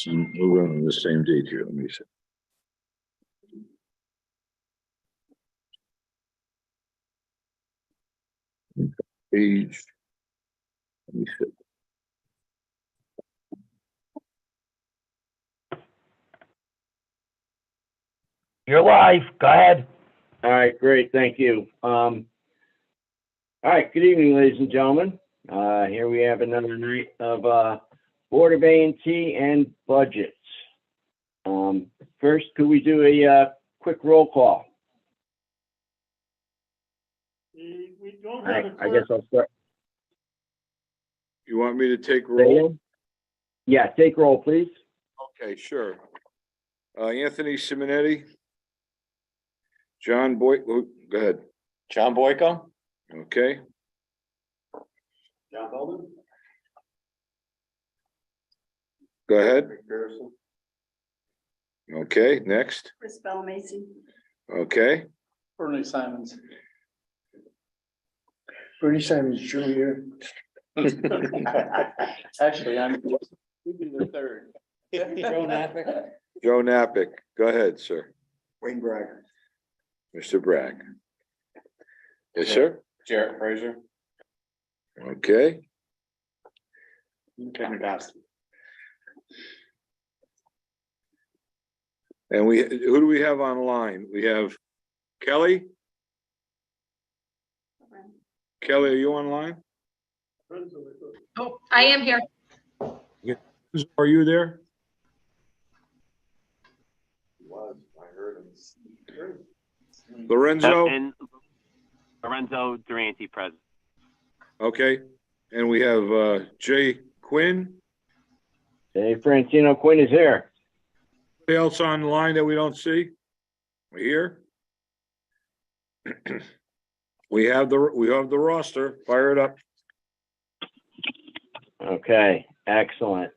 We're on the same date here. Let me see. Page. Let me see. You're live. Go ahead. All right, great, thank you. All right, good evening, ladies and gentlemen. Here we have another night of Board of A&T and budgets. First, could we do a quick roll call? We don't All have right, a I guess clerk. I'll start. You want me to take roll? Yeah, take roll, please. Okay, sure. Anthony Simonetti. John Boy, go ahead. John Boyko? Okay, John Bowman? go ahead. Okay, next. Chris Macy. Okay, Bernie Simons. Bernie Simons Jr. Actually, you'd be the third. Joe Napick? Joe Napick, go ahead, sir. Wayne Bragg. Mr. Bragg. Yes, sir. Jarrett Fraser? Okay, Ken Goss. and who do we have online? We have Kelly. Kelly, are you online? Oh, I am here. Are you there? Lorenzo? And Lorenzo Durante present. Okay, and we have Jay Quinn. Hey, Francino Quinn is here. Anybody else on the line that we don't see? We're here. We have the roster. Fire it up. Okay, excellent.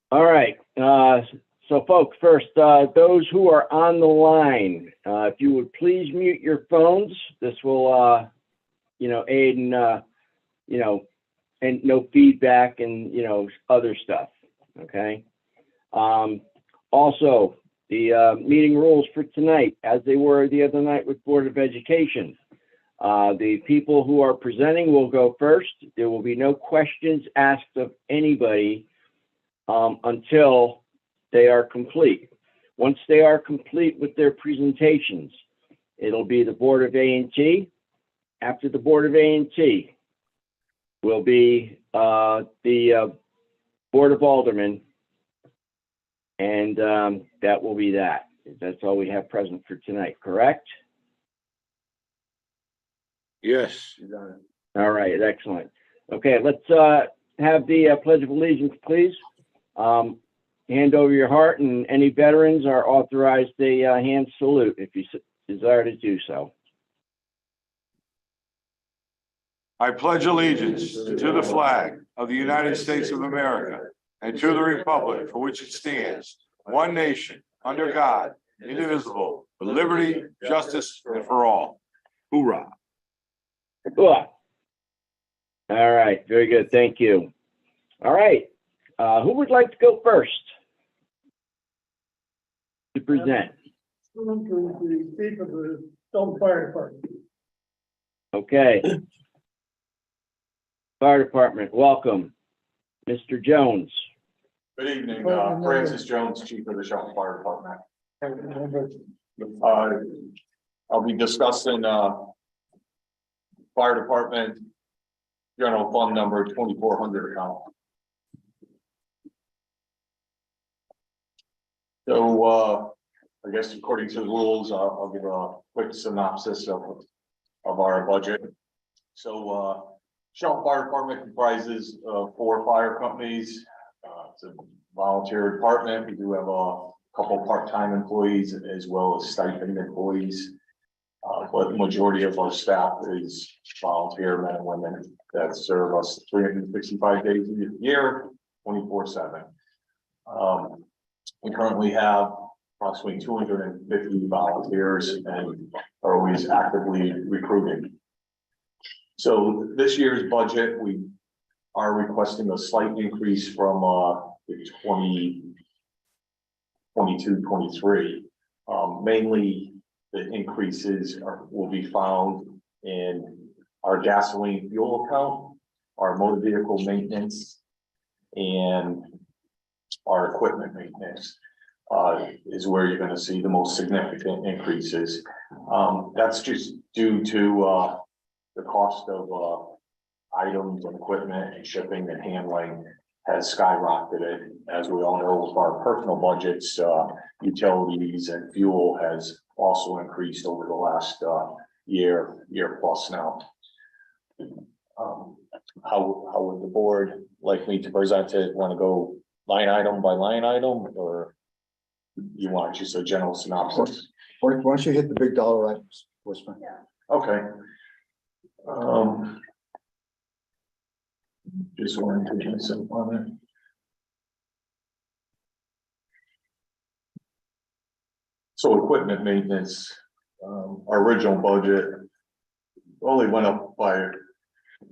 All right, so folks, first, those who are on the line, if you would please mute your phones, this will, aid in, and no feedback and, other stuff, okay? Also, the meeting rules for tonight, as they were the other night with Board of Education. The people who are presenting will go first. There will be no questions asked of anybody until they are complete. Once they are complete with their presentations, it'll be the Board of A&T. After the Board of A&T will be the Board of Aldermen, and that will be that. That's all we have present for tonight, correct? Yes. All right, excellent. Okay, let's have the Pledge of Allegiance, please. Hand over your heart, and any veterans are authorized a hand salute if you desire to do so. I pledge allegiance to the flag of the United States of America and to the republic for which it stands, one nation, under God, indivisible, with liberty, justice, and for all. Hoorah. All right, very good, thank you. All right, who would like to go first to present? The chief of the Dalton Fire Department. Okay. Fire Department, welcome. Mr. Jones. Good evening, Francis Jones, Chief of the Shelton Fire Department. I'll be discussing, Fire Department General Fund number 2400 account. So, I guess according to the rules, I'll give a quick synopsis of our budget. So, Shelton Fire Department comprises 4 fire companies. It's a volunteer department. We do have a couple part-time employees as well as stipend employees. But the majority of our staff is volunteer men and women that serve us 365 days a year, 24/7. We currently have approximately 250 volunteers and are always actively recruiting. So this year's budget, we are requesting a slight increase from the 22-23. Mainly the increases will be found in our gasoline fuel account, our motor vehicle maintenance, and our equipment maintenance. Is where you're gonna see the most significant increases. That's just due to, the cost of, items and equipment and shipping and handling has skyrocketed. As we all know, with our personal budgets, utilities and fuel has also increased over the last, year plus now. How would the board like me to present it? Want to go line item by line item, or you want just a general synopsis? Why don't you hit the big dollar items? What's fine? Okay. Just wanted to get some on it. So equipment maintenance, our original budget only went up by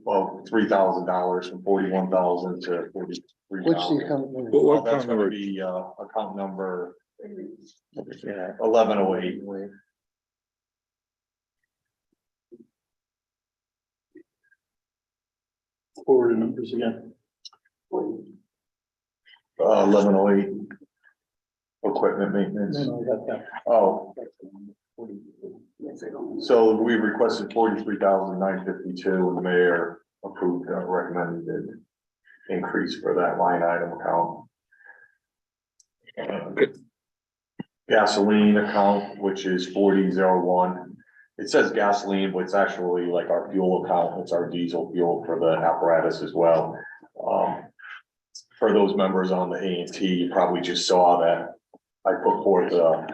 about $3,000 from 41,000 to 43,000. Well, that's gonna be account number 1108. Forward the numbers again. 1108. Equipment maintenance. No, I got that. Oh, so we requested 43,952 and the mayor approved, recommended increase for that line item account. Gasoline account, which is 4001. It says gasoline, but it's actually like our fuel account. It's our diesel fuel for the apparatus as well. For those members on the A&T, you probably just saw that I put forth a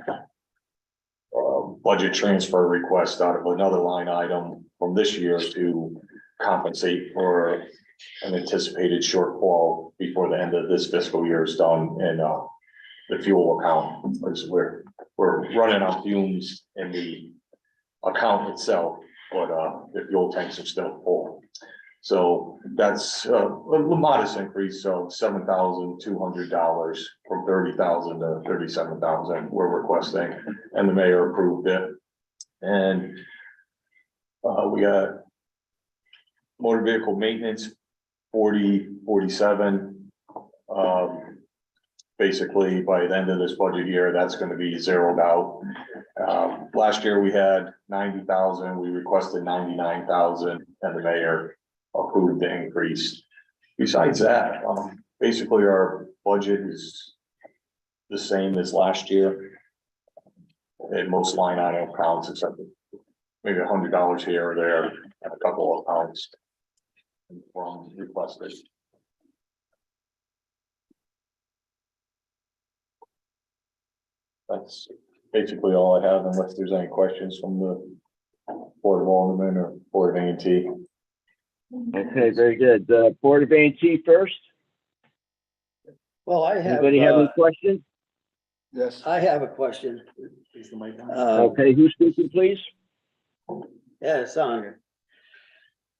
budget transfer request out of another line item from this year to compensate for an anticipated shortfall before the end of this fiscal year is done in the fuel account. Because we're running on fumes in the account itself, but the fuel tanks are still full. So that's a modest increase of $7,200 from 30,000 to 37,000 we're requesting, and the mayor approved it. And we got motor vehicle maintenance 4047. Basically, by the end of this budget year, that's going to be zeroed out. Last year we had 90,000. We requested 99,000, and the mayor approved the increase. Besides that, basically our budget is the same as last year in most line item accounts, except maybe $100 here or there and a couple of accounts from requested. That's basically all I have, unless there's any questions from the Board of Aldermen or Board of A&T. Okay, very good. Board of A&T first. Well, I have, Anybody have any questions? Yes. I have a question. Okay, who's speaking, please? Yeah, it's on here.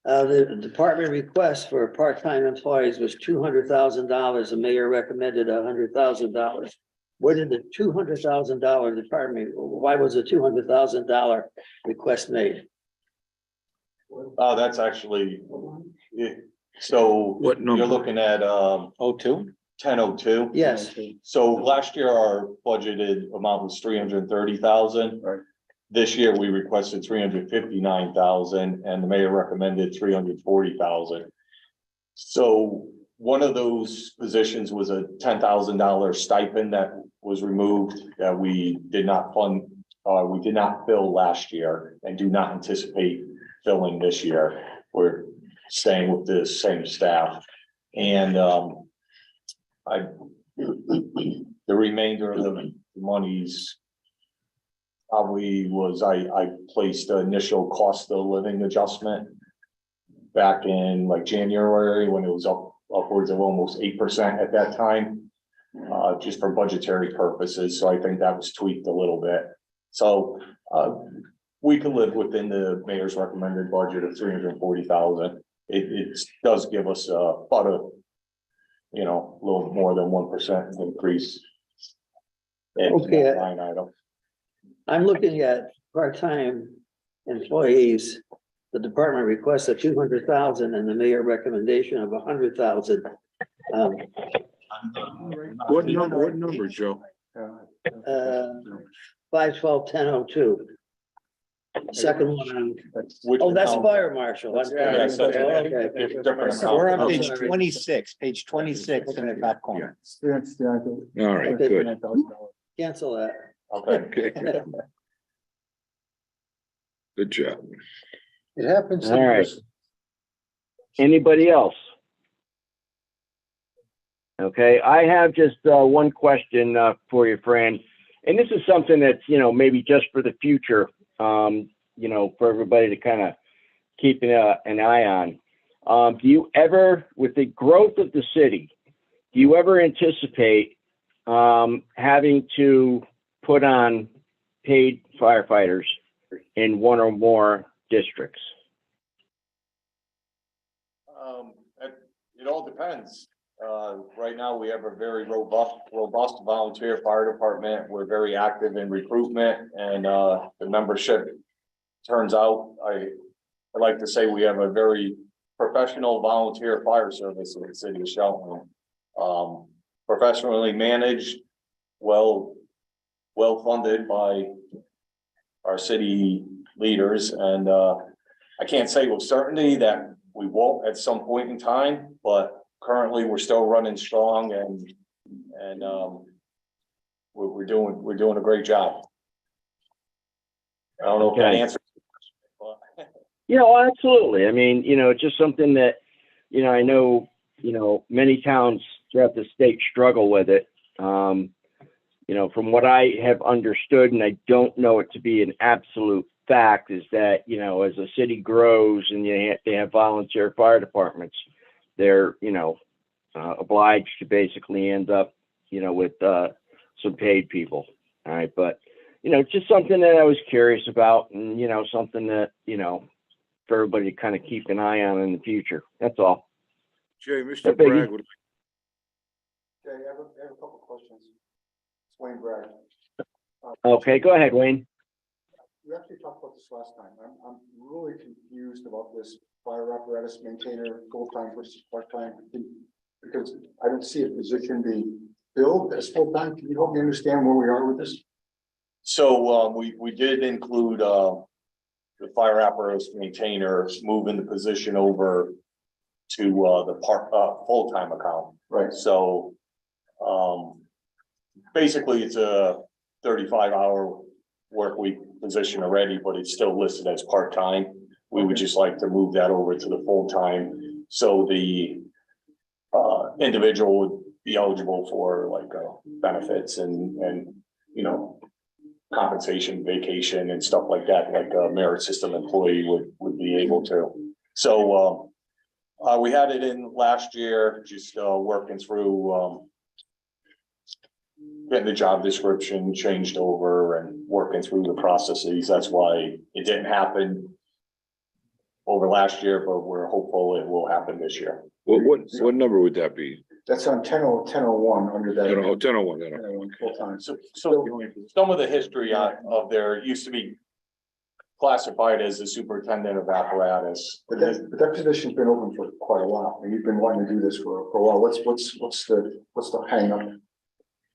The department request for part-time employees was $200,000. The mayor recommended $100,000. Where did the $200,000 department, why was a $200,000 request made? That's actually, so What number? you're looking at, 02? 1002. Yes, So last year, our budgeted amount was 330,000. Right. This year, we requested 359,000 and the mayor recommended 340,000. So one of those positions was a $10,000 stipend that was removed that we did not fund, we did not fill last year and do not anticipate filling this year. We're staying with the same staff. And the remainder of the monies probably was, I placed the initial cost of living adjustment back in like January when it was upwards of almost 8% at that time, just for budgetary purposes. So I think that was tweaked a little bit. So we can live within the mayor's recommended budget of 340,000. It does give us about a you know, a little more than 1% increase. in Okay. that line item. I'm looking at part-time employees. The department requests 200,000 and the mayor recommendation of 100,000. What number, Joe? 512-1002. Second one, Which oh, that's account? fire marshal. Yes, that's Okay. a different So we're on account. page Sorry. 26, page 26 in the back corner. All right, Okay. good. Cancel that. Okay. Okay. Good job. It happens. All right. Anybody else? Okay, I have just one question for you, Fran. And this is something that's, you know, maybe just for the future, you know, for everybody to kind of keep an eye on. Do you ever, with the growth of the city, do you ever anticipate having to put on paid firefighters in one or more districts? It all depends. Right now, we have a very robust volunteer fire department. We're very active in recruitment and the membership turns out, I like to say we have a very professional volunteer fire service in the city of Shelton. Professionally managed, well funded by our city leaders, and I can't say with certainty that we won't at some point in time, but currently we're still running strong and we're doing a great job. I don't know if that Okay. answers. Yeah, well, absolutely. I mean, you know, it's just something that, you know, I know, you know, many towns throughout the state struggle with it. You know, from what I have understood, and I don't know it to be an absolute fact, is that, you know, as a city grows and they have volunteer fire departments, they're, you know, obliged to basically end up, you know, with some paid people. All right. But, you know, just something that I was curious about and, you know, something that, you know, for everybody to kind of keep an eye on in the future. That's all. Jay, Mr. Yeah, Biggie. Bragg would. Okay, I have a couple questions. It's Wayne Bragg. Okay, go ahead, Wayne. We actually talked about this last time. I'm really confused about this fire apparatus maintainer, full-time versus part-time. Because I don't see a position being filled as full-time. Can you help me understand where we are with this? So we did include the fire apparatus maintainer moving the position over to the full-time account. Right. So basically it's a 35-hour work week position already, but it's still listed as part-time. We would just like to move that over to the full-time. So the individual would be eligible for like benefits and, you know, compensation, vacation and stuff like that, like a merit system employee would be able to. So we had it in last year, just working through getting the job description changed over and working through the processes. That's why it didn't happen over last year, but we're hopeful it will happen this year. What number would that be? That's on 1001 under that. 1001, 1001 full-time. So some of the history of there used to be classified as the superintendent of apparatus. But that position's been open for quite a while, and you've been wanting to do this for a while. What's the hang up?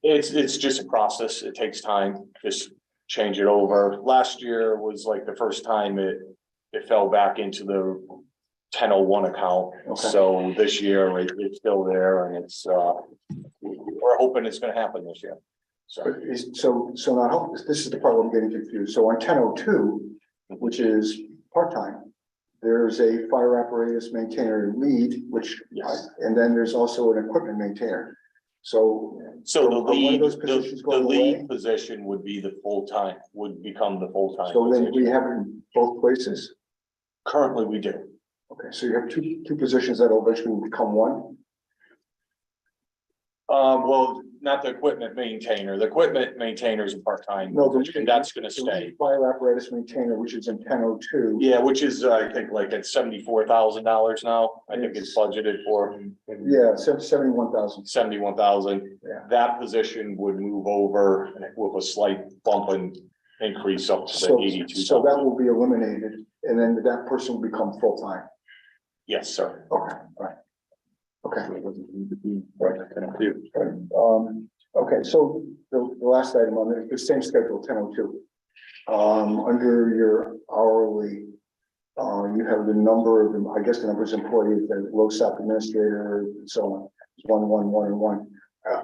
It's just a process. It takes time. Just change it over. Last year was like the first time it fell back into the 1001 account. Okay. So this year it's still there and it's we're hoping it's gonna happen this year. So So now, this is the part where I'm getting confused. So on 1002, which is part-time, there's a fire apparatus maintainer lead, which, Yes. and then there's also an equipment maintainer. So So the Are one of lead, those positions the going away? lead position would be the full-time, would become the full-time. So then we position. have it in both places. Currently, we do. Okay, so you have two positions that will eventually become one. Well, not the equipment maintainer. The equipment maintainer is a part-time, No, and that's gonna stay. Fire apparatus maintainer, which is in 1002. Yeah, which is, I think, like at $74,000 now. I think it's budgeted for Yeah, 71,000. 71,000. Yeah. That position would move over with a slight bump and increase up to the So 82,000. that will be eliminated, and then that person will become full-time. Yes, sir. Okay, all right. Okay. Right. Okay, so the last item on the same schedule, 1002. Under your hourly, you have the number of, I guess the numbers of employees, the LoSAP administrator, and so on. It's 1.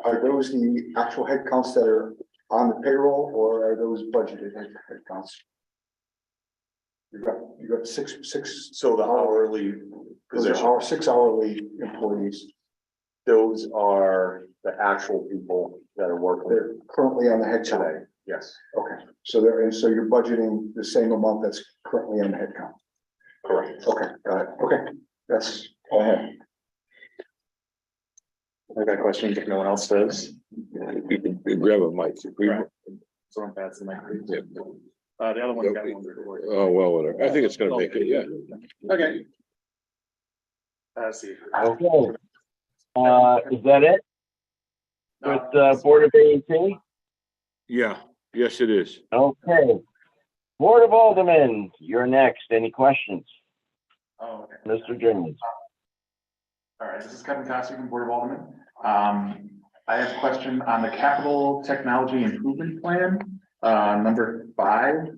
Are those the actual head counts that are on the payroll, or are those budgeted head counts? You got six. So the hourly position, Our 6 hourly employees, those are the actual people that are working they're currently on the head count. today. Yes, Okay, so so you're budgeting the same amount that's currently on the head count. correct. Okay, got it. Okay, that's all I have. I got questions if no one else does. You can grab a mic. Someone pass the mic, please. The other one got one before. Oh, well, whatever. I think it's gonna make it, yeah. Okay. See. Okay. Is that it with, Board of A&T? Yeah, yes, it is. Okay. Board of Aldermen, you're next. Any questions? Oh, okay. Mr. Jennings? All right, this is Kevin Costi from Board of Aldermen. I have a question on the capital technology improvement plan. Number 5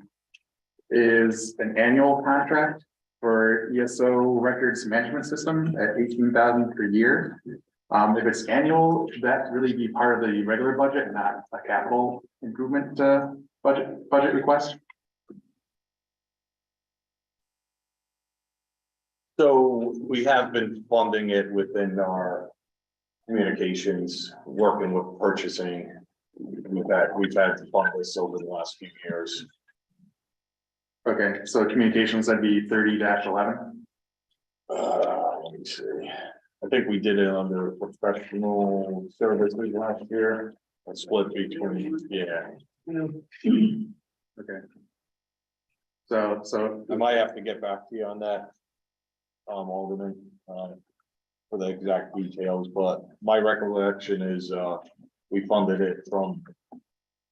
is an annual contract for ESO records management system at 18,000 per year. If it's annual, that really be part of the regular budget, not a capital improvement budget request. So we have been funding it within our communications, working with purchasing. We've had to fund this over the last few years. Okay, so communications, that'd be 30-11. Let me see. I think we did it under professional services last year. A split between, yeah. Okay. So I might have to get back to you on that. Alderman, for the exact details, but my recollection is, we funded it from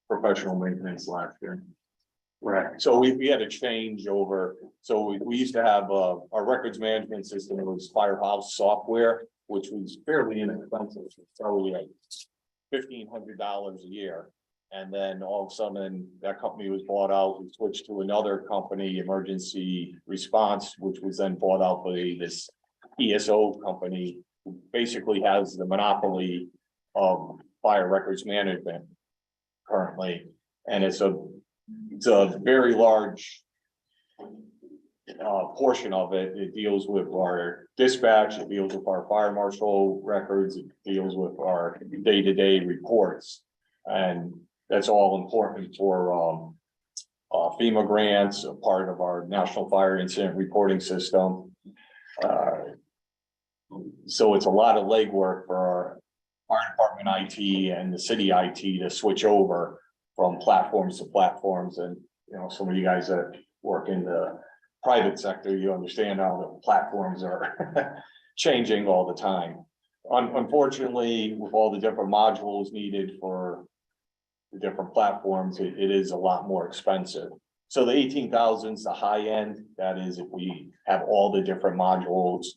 professional maintenance last year. right, So we had a change over, so we used to have, our records management system, it was Firehouse software, which was fairly inexpensive, it's probably like $1,500 a year. And then all of a sudden, that company was bought out, we switched to another company, Emergency Response, which was then bought out by this ESO company, who basically has the monopoly of fire records management currently. And it's a very large portion of it. It deals with our dispatch, it deals with our fire marshal records, it deals with our day-to-day reports. And that's all important for FEMA grants, a part of our National Fire Incident Reporting System. So it's a lot of legwork for our fire department IT and the city IT to switch over from platforms to platforms. And, you know, some of you guys that work in the private sector, you understand how the platforms are changing all the time. Unfortunately, with all the different modules needed for the different platforms, it is a lot more expensive. So the 18,000 is the high end. That is if we have all the different modules.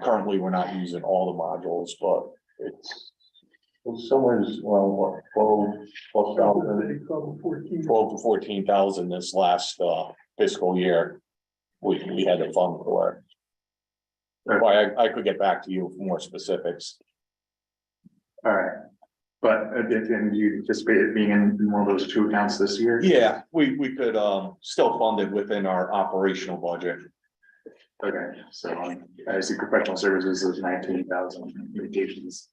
Currently, we're not using all the modules, but it's somewhere's, well, what, 12,000, 12 to 14,000 this last fiscal year. We had to fund for it. Well, I could get back to you for more specifics. all right. But and you anticipate it being in one of those 2 accounts this year? Yeah, we could still fund it within our operational budget. Okay, so I see professional services is 19,000, communications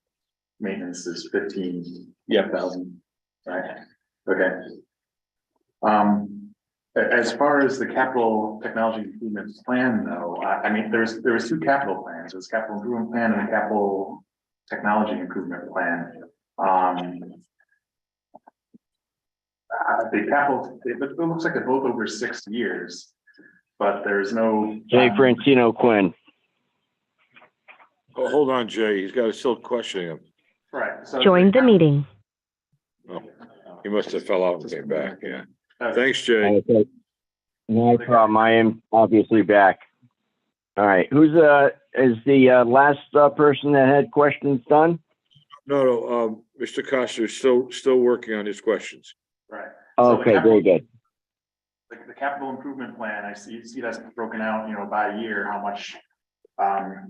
maintenance is 15,000. Right, okay. As far as the capital technology improvement plan, though, I mean, there was 2 capital plans. There's capital improvement plan and a capital technology improvement plan. The capital, it looks like they're both over 6 years, but there's no. Jay Francino Quinn. Oh, hold on, Jay. He's got still questioning him. Right. So Joined the meeting. Oh, he must have fell out and came back. Yeah. uh, Thanks, Jay. Okay. No problem. I am obviously back. All right. Who's is the last person that had questions done? No, Mr. Costa is still working on his questions. Right. So the Okay, capital- very good. The capital improvement plan, I see that's broken out, by year, how much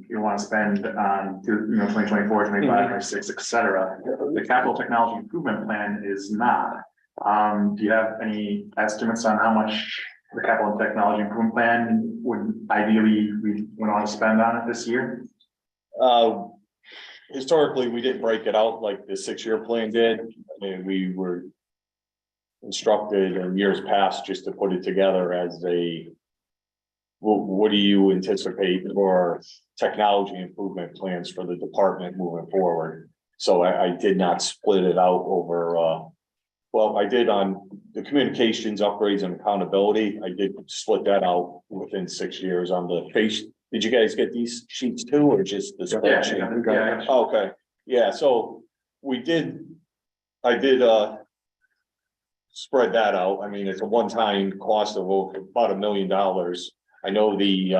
you want to spend on, 2024, 25, 26, et cetera. The capital technology improvement plan is not. Do you have any estimates on how much the capital and technology improvement plan would ideally we want to spend on it this year? Historically, we didn't break it out like the 6-year plan did. I mean, we were instructed in years past just to put it together as a, what do you anticipate for technology improvement plans for the department moving forward? So I did not split it out over, well, I did on the communications upgrades and accountability. I did split that out within 6 years on the face. Did you guys get these sheets too, or just the spreadsheet? Yeah. Okay, yeah, so I did spread that out. I mean, it's a one-time cost of about $1 million. I know the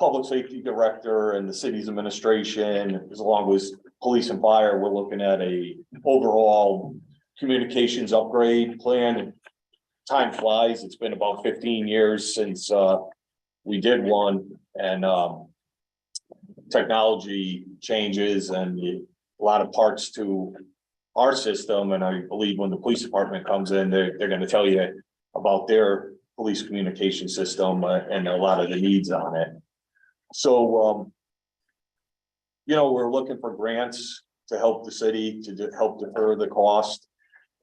public safety director and the city's administration, as long as police and fire, we're looking at a overall communications upgrade plan. Time flies. It's been about 15 years since we did one, and technology changes and a lot of parts to our system. And I believe when the police department comes in, they're going to tell you about their police communication system and a lot of the needs on it. So, we're looking for grants to help the city to help defer the cost.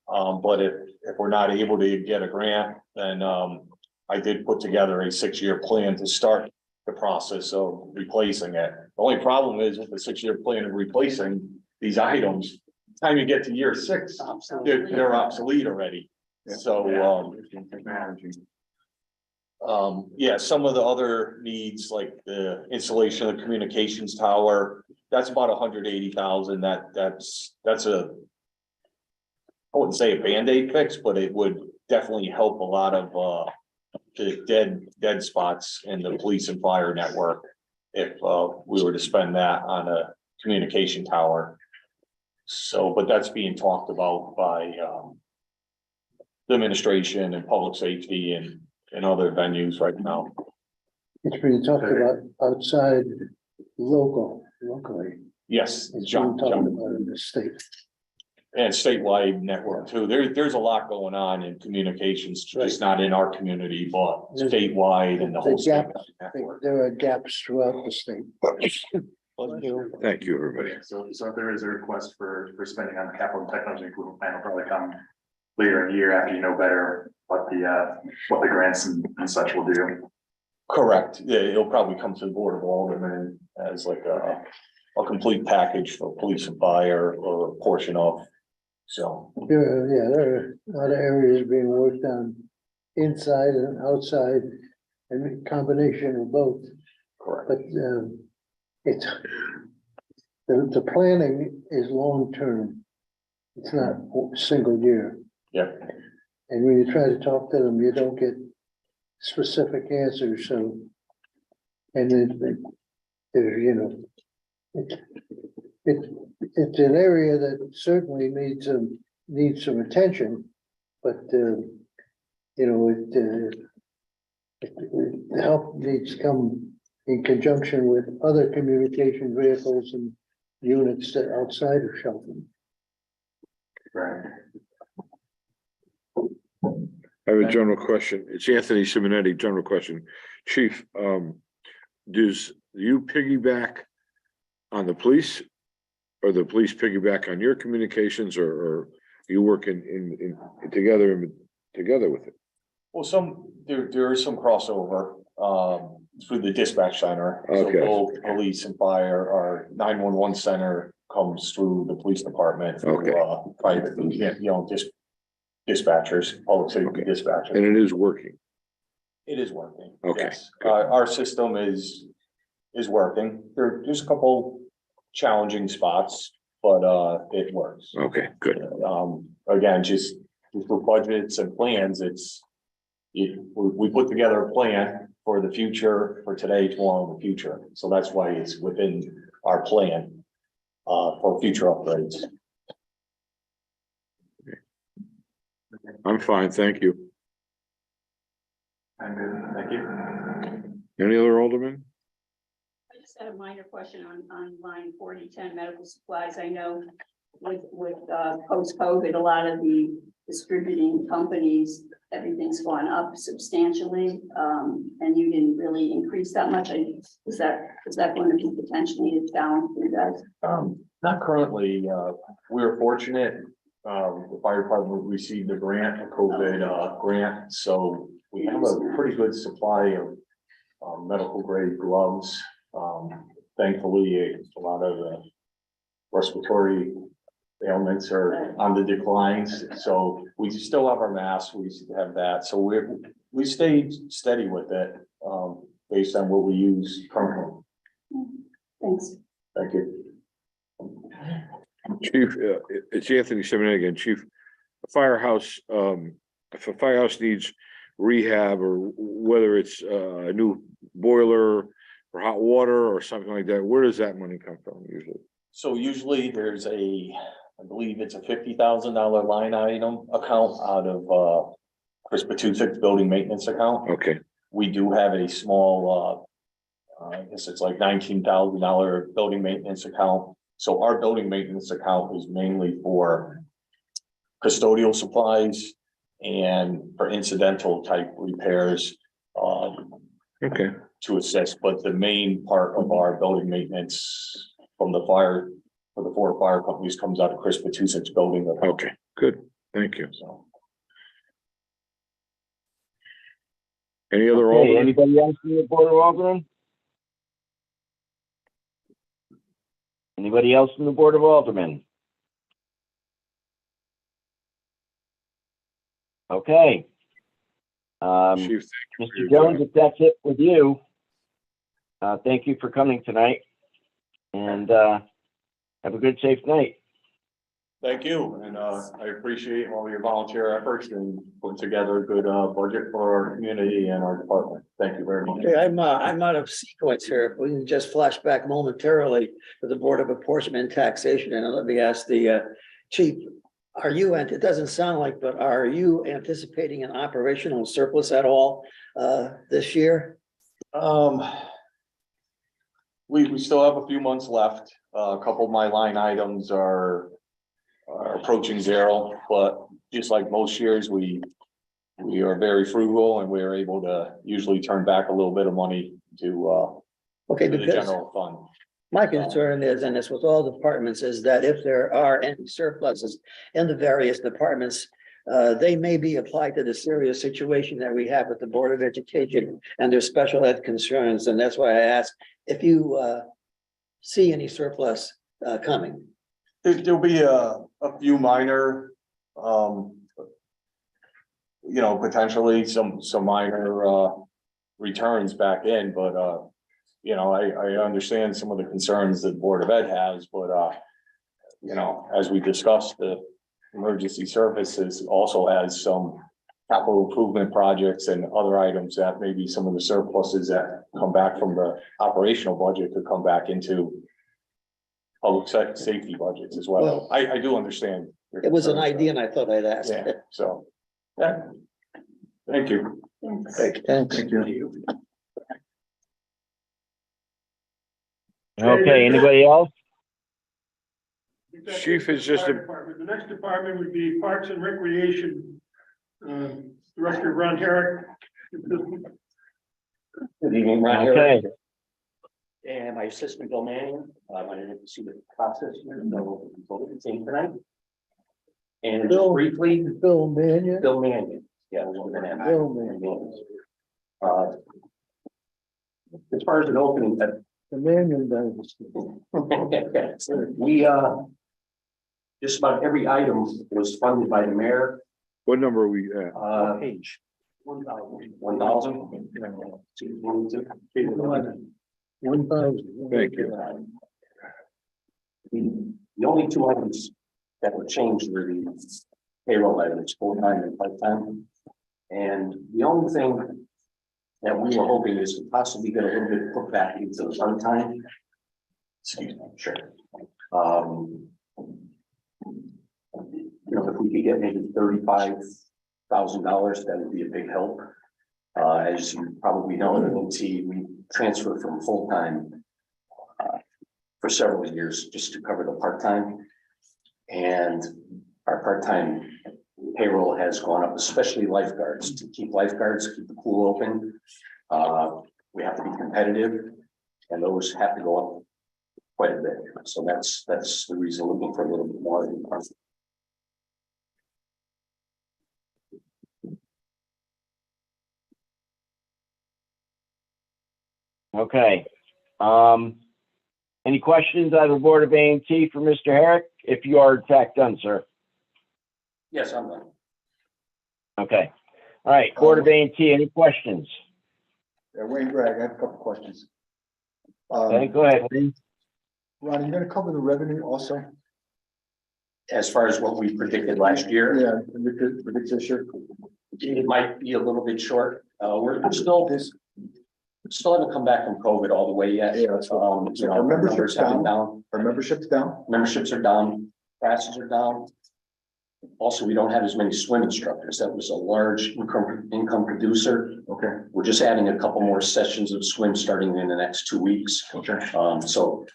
But if we're not able to get a grant, then I did put together a 6-year plan to start the process of replacing it. The only problem is with the 6-year plan of replacing these items, the time you get to year 6, they're obsolete already. So, yeah, some of the other needs like the installation of the communications tower, that's about 180,000. That's a, I wouldn't say a Band-Aid fix, but it would definitely help a lot of the dead spots in the police and fire network if we were to spend that on a communication tower. So, but that's being talked about by the administration and public safety and other venues right now. It's being talked about outside locally. Yes, It's John, being talked about in the state. and statewide network too. There's a lot going on in communications, just not in our community, but statewide and the whole state I think network. there are gaps throughout the state. Thank you, everybody. So if there is a request for spending on the capital and technology improvement plan, will probably come later in the year after you know better what the grants and such will do. Correct. Yeah, it'll probably come to the Board of Aldermen as like a complete package for police and fire or a portion of. So, There are a lot of areas being worked on inside and outside and a combination of both. correct. But it's the planning is long-term. It's not single year. Yeah. And when you try to talk to them, you don't get specific answers, so. And then, it's an area that certainly needs some attention, but, the help needs to come in conjunction with other communication vehicles and units that are outside of Shelton. Right. I have a general question. It's Anthony Simonetti, general question. Chief, does you piggyback on the police? Or the police piggyback on your communications, or you work in together with it? Well, there is some crossover through the dispatch center. Okay. So both police and fire, our 911 center comes through the police department. through, Okay. Private, dispatchers, public safety dispatchers. And it is working. It is working. Okay, Yes. Our system is working. There's a couple challenging spots, but, it works. Okay, good. Again, just for budgets and plans, we put together a plan for the future, for today, tomorrow, and the future. So that's why it's within our plan, for future upgrades. I'm fine, thank you. I'm good, thank you. Any other aldermen? I just had a minor question on line 4010 medical supplies. I know with post-COVID, a lot of the distributing companies, everything's gone up substantially. And you didn't really increase that much. Is that going to be potentially a challenge for you guys? Not currently, we were fortunate, the fire department received a grant, a COVID, grant, so we have a pretty good supply of medical grade gloves. Thankfully, a lot of the respiratory ailments are on the declines, so we still have our masks, we have that, so we stayed steady with it, based on what we use currently. Thanks. Thank you. Chief, it's Anthony Simonette again, Chief. A firehouse, if a firehouse needs rehab or whether it's a new boiler or hot water or something like that, where does that money come from usually? So usually there's I believe it's a $50,000 line item account out of, Chris Patusic's building maintenance account. Okay, We do have a small, I guess it's like $19,000 building maintenance account. So our building maintenance account is mainly for custodial supplies and for incidental type repairs, okay, to assist, but the main part of our building maintenance from the fire, for the 4 fire companies comes out of Chris Patusic's building. okay, good, thank you. So, Any other Okay, aldermen? anybody else from the Board of Aldermen? Anybody else from the Board of Aldermen? Okay. Chief, thank you for Mr. your Jones, time. if that's it with you, thank you for coming tonight, and have a good, safe night. thank you, and I appreciate all your volunteer efforts in putting together a good budget for our community and our department. Thank you very much. Okay, I'm out of sequence here. If we can just flash back momentarily to the Board of Apportionment and Taxation, and let me ask the chief, are you, and it doesn't sound like, but are you anticipating an operational surplus at all this year? We still have a few months left. A couple of my line items are approaching zero, but just like most years, we are very frugal and we are able to usually turn back a little bit of money to Okay, the because general fund. my concern is, and it's with all departments, is that if there are any surpluses in the various departments, they may be applied to the serious situation that we have with the Board of Education and their special ed concerns, and that's why I asked if you see any surplus coming. There'll be a few minor, potentially some minor returns back in, but I understand some of the concerns that the Board of Ed has, but as we discussed, the emergency services also has some capital improvement projects and other items that maybe some of the surpluses that come back from the operational budget could come back into public safety budgets as well. Well, I do understand. your It was an concerns, idea and I thought I'd ask. Yeah, so, yeah. Thank you. Thanks. Thank you. Okay, anybody else? Chief is just a, The next department would be Parks and Recreation. Director Ron Herrick. Good evening, Ron Okay. here. And my assistant Bill Manning, I wanted to see the process here, so we'll the team tonight. And just Bill- briefly, Bill Mannion. Bill Manning, yeah, we're gonna have. Bill Mannion. As far as an opening, The man does. We, just about every item was funded by the mayor, What number are we at? page. 1,000. 1,000. Thank you. The only two items that were changed were the payroll items, full-time and part-time. And the only thing that we were hoping is to possibly get a little bit put back into the part-time. Excuse me, sure. You know, if we could get maybe $35,000, that would be a big help. As you probably know, at NT, we transferred from full-time for several years just to cover the part-time. And our part-time payroll has gone up, especially lifeguards, to keep lifeguards, keep the pool open. We have to be competitive, and those have to go up quite a bit. So that's the reason, looking for a little bit more. Okay. Any questions out of the Board of A&T for Mr. Herrick? If you are in fact done, sir. Yes, I'm done. Okay. All right, Board of A&T, any questions? Yeah, Wayne Bragg, I have a couple questions. Okay, go ahead. Ron, you gonna cover the revenue also? As far as what we predicted last year, Yeah, predict this year. it might be a little bit short. We're still haven't come back from COVID all the way yet. Yeah, that's what- You know, Our membership's numbers have been down. Our membership's down. Memberships are down, classes are down. Also, we don't have as many swim instructors. That was a large income producer. Okay, We're just adding a couple more sessions of swim starting in the next 2 weeks. okay. So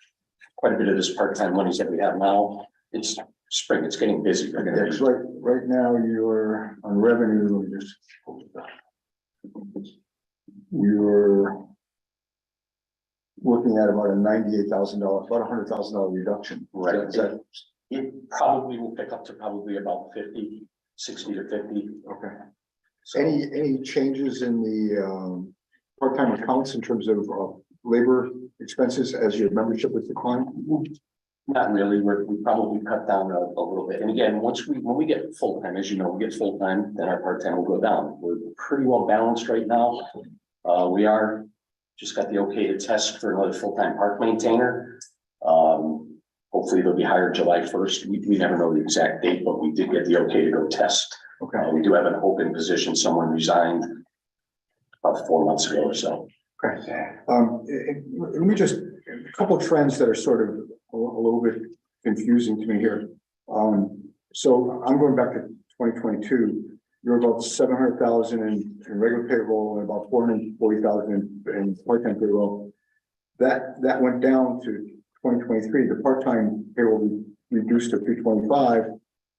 quite a bit of this part-time monies that we have now, it's spring, it's getting busy. Yeah, 'cause right now you're on revenue, let me just. You're looking at about a $98,000, about $100,000 reduction. Right. Is that, It probably will pick up to probably about 60 to 50. okay. So Any changes in the part-time accounts in terms of labor expenses as your membership has declined? not really, we probably cut down a little bit. And again, when we get full-time, as you know, we get full-time, then our part-time will go down. We're pretty well balanced right now. We are just got the okay to test for another full-time park maintainer. Hopefully they'll be hired July 1st. We never know the exact date, but we did get the okay to go test. Okay, We do have an open position. Someone resigned about 4 months ago or so. okay. Let me just, a couple of trends that are sort of a little bit confusing to me here. So I'm going back to 2022. You're about 700,000 in regular payroll and about 440,000 in part-time payroll. That went down to 2023. The part-time payroll reduced to 325.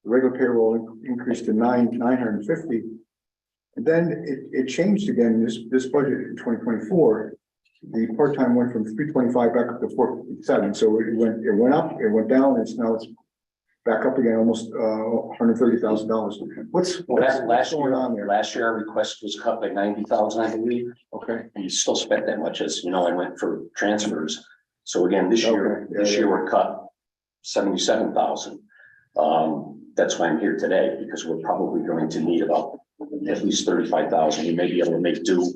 The regular payroll increased to 950. And then it changed again, this budget in 2024. The part-time went from 325 back up to 457. So it went up, it went down, it's back up again, almost $130,000. What's going on there? Last year, our request was cut by 90,000, I believe. Okay, And you still spent that much, as you know, I went for transfers. So again, this year, Okay, yeah. we're cut 77,000. That's why I'm here today, because we're probably going to need about at least 35,000. We may be able to make do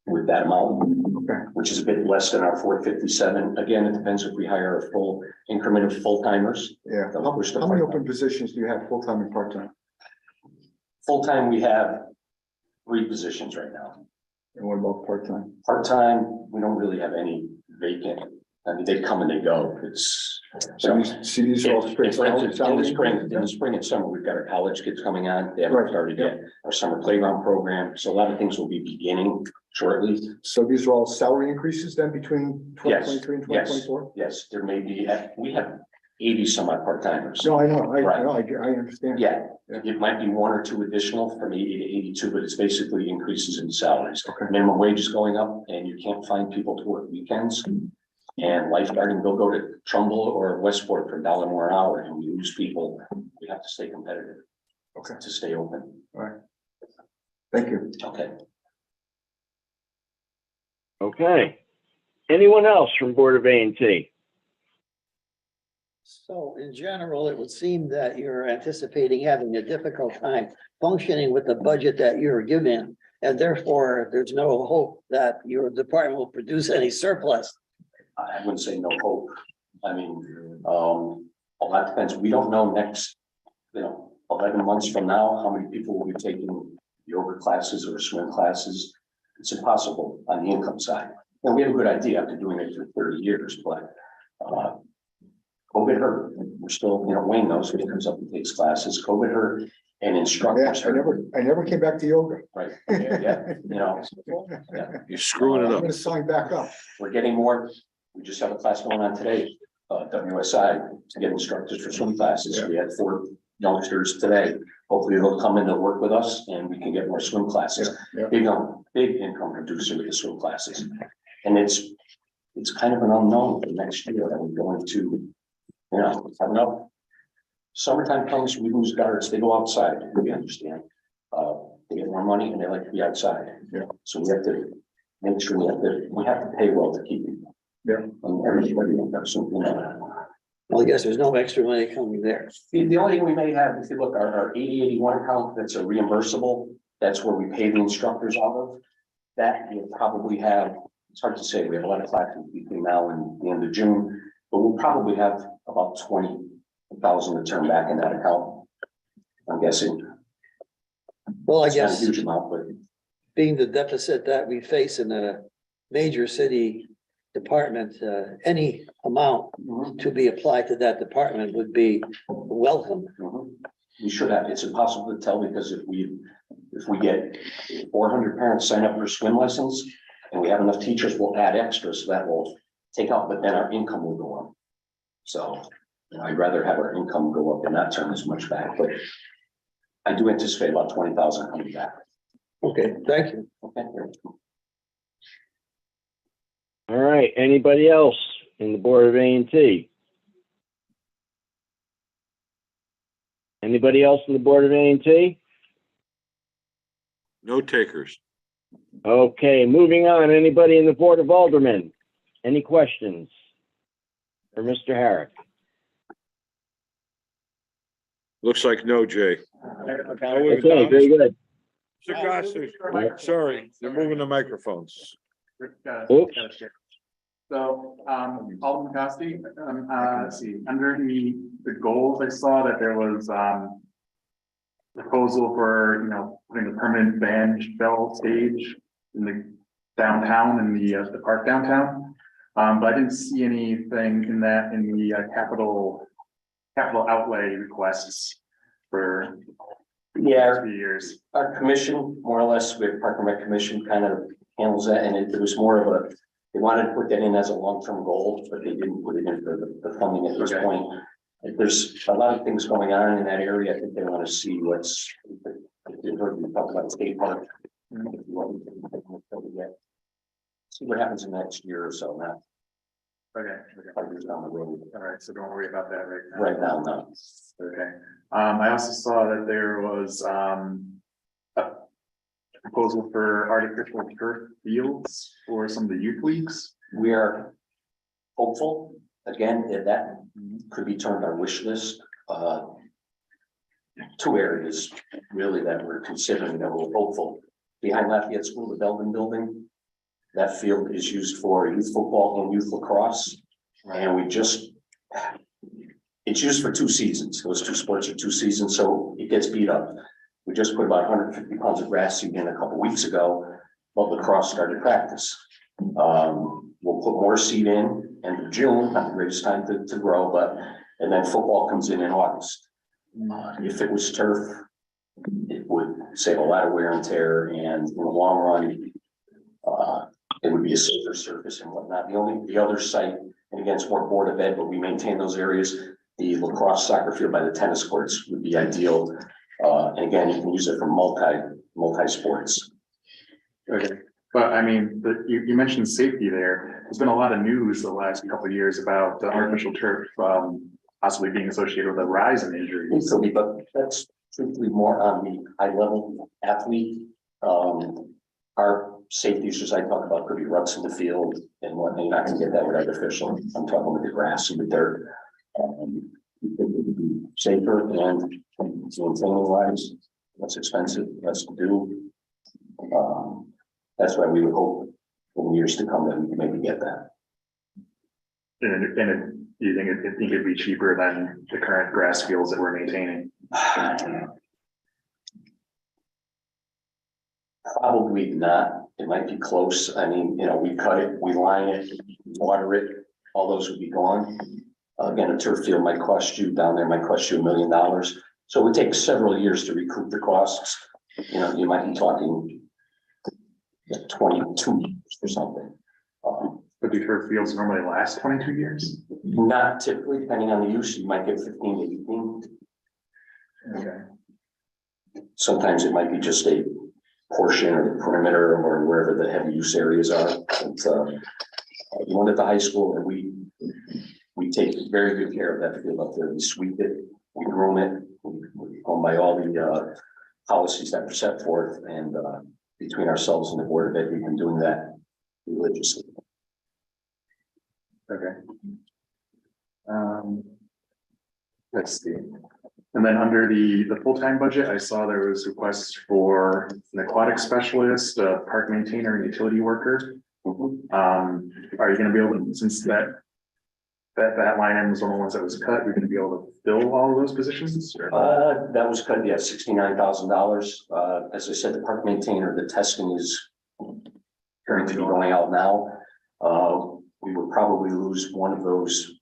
with that amount, okay. which is a bit less than our 457. Again, it depends if we hire a full increment of full timers. Yeah, how many open positions do you have, full-time and part-time? Full time, we have 3 positions right now. And what about part-time? Part time, we don't really have any vacant. I mean, they come and they go. It's. So these are all straight In salaries? the spring and summer, we've got our college kids coming on. They haven't Right, started yeah. yet. Our summer playground program. So a lot of things will be beginning shortly. So these are all salary increases then between 2023 and Yes. 2024? Yes, there may be, we have 80 some odd part timers. No, I know, Right. I understand. Yeah, Yeah. it might be 1 or 2 additional from 80 to 82, but it's basically increases in salaries. Okay. Minimum wage is going up and you can't find people to work weekends. And lifeguarding, they'll go to Trumbull or Westport for $1 more an hour and we lose people. We have to stay competitive. Okay. To stay open. All right. Thank you. Okay. Okay. Anyone else from Board of A&T? So in general, it would seem that you're anticipating having a difficult time functioning with the budget that you're given. And therefore, there's no hope that your department will produce any surplus. I wouldn't say no hope. I mean, a lot depends. We don't know next, 11 months from now, how many people will be taking yoga classes or swim classes. It's impossible on the income side. And we have a good idea after doing it for 30 years, but COVID hurt. We're still, Wayne knows when he comes up and takes classes, COVID hurt and Yeah, instructors hurt. I never came back to yoga. Right, yeah, You're screwing it I'm up. gonna sign back up. we're getting more. We just have a class going on today, WSI, to get instructors for swim classes. We had 4 youngsters today. Hopefully they'll come in to work with us and we can get more swim classes. Yeah. Big income producer with the swim classes. And it's kind of an unknown for next year that we're going to, coming up. Summertime comes, we lose guards, they go outside, we understand. They get more money and they like to be outside. Yeah. So we have to make sure we have to pay well to keep them. Yeah. And everybody, Well, I guess there's no extra money coming there. The only thing we may have, if you look, our 8081 account, that's a reimbursable, that's where we pay the instructors out of. That will probably have, it's hard to say, we have a lot of classes between now and the end of June, but we'll probably have about 20,000 to turn back in that account. I'm guessing. Well, I It's not a guess huge amount, but being the deficit that we face in a major city department, any amount to be applied to that department would be welcome. we should have, it's impossible to tell because if we get 400 parents sign up for swim lessons and we have enough teachers, we'll add extra, so that will take out, but then our income will go up. So I'd rather have our income go up and not turn as much back, but I do anticipate about 20,000 coming back. Okay, thank you. Okay. All right, anybody else in the Board of A&T? Anybody else in the Board of A&T? No takers. Okay, moving on. Anybody in the Board of Aldermen? Any questions for Mr. Herrick? Looks like no, Jay. Okay, very good. Mr. Costa, sorry, they're moving the microphones. Oops. So, Alderman Costi, let's see, under the goals, I saw that there was, proposal for, putting a permanent band shell stage in the downtown, in the park downtown. But I didn't see anything in the capital outlay requests for Yeah, 3 years. our commission, more or less, with Park and Rec Commission kind of handles that, and it was more of a, they wanted to put that in as a long-term goal, but they didn't put it in for the funding at this Okay. point. There's a lot of things going on in that area. I think they want to see what's, if you heard me talk about the skate park. If you want to get- See what happens in the next year or so, not Okay, 5 years down the road. all right, so don't worry about that right now. Right now, no. Okay, I also saw that there was, a proposal for artificial turf fields for some of the youth leagues. We are hopeful, again, that could be turned our wish list. 2 areas really that we're considering that we're hopeful. Behind Lafayette School, the Belden Building, that field is used for youth football and youth lacrosse. And it's used for 2 seasons. Those 2 sports are 2 seasons, so it gets beat up. We just put about 150 pounds of grass seed in a couple weeks ago, but lacrosse started practice. We'll put more seed in end of June, not the greatest time to grow, and then football comes in August. If it was turf, it would save a lot of wear and tear, and in the long run, it would be a safer surface and whatnot. The other site, and again, it's more Board of Ed, but we maintain those areas. The lacrosse soccer field by the tennis courts would be ideal. And again, you can use it for multi sports. Okay, but I mean, you mentioned safety there. There's been a lot of news the last couple of years about artificial turf, possibly being associated with a rise in injuries. So, but that's truthfully more on the high level athlete. Our safety issues I talk about could be ruts in the field and whatnot. You're not gonna get that with artificial. I'm talking with the grass and the dirt. You think it would be safer and maintaining wise, less expensive, less to do. That's why we would hope in years to come that we can maybe get that. And you think it'd be cheaper than the current grass fields that we're maintaining? Probably not. It might be close. I mean, you know, we cut it, we line it, water it, all those would be gone. Again, a turf field might cost you down there, might cost you $1 million. So it would take several years to recoup the costs. You know, you might be talking 22 years or something. But do turf fields normally last 22 years? Not typically, depending on the use, you might get 15 to 18. Okay. Sometimes it might be just a portion or the perimeter or wherever the heavy use areas are. But, the one at the high school, and we take very good care of that field up there. We sweep it, we groom it, we go by all the policies that were set forth, and between ourselves and the Board of Ed, we've been doing that religiously. Okay. Let's see. And then under the full-time budget, I saw there was requests for an aquatic specialist, a park maintainer, and utility worker. Are you gonna be able to, since that line item was one of the ones that was cut, you're gonna be able to fill all of those positions? Or? That was cut, yeah, $69,000. As I said, the park maintainer, the testing is currently going out now. We would probably lose one of those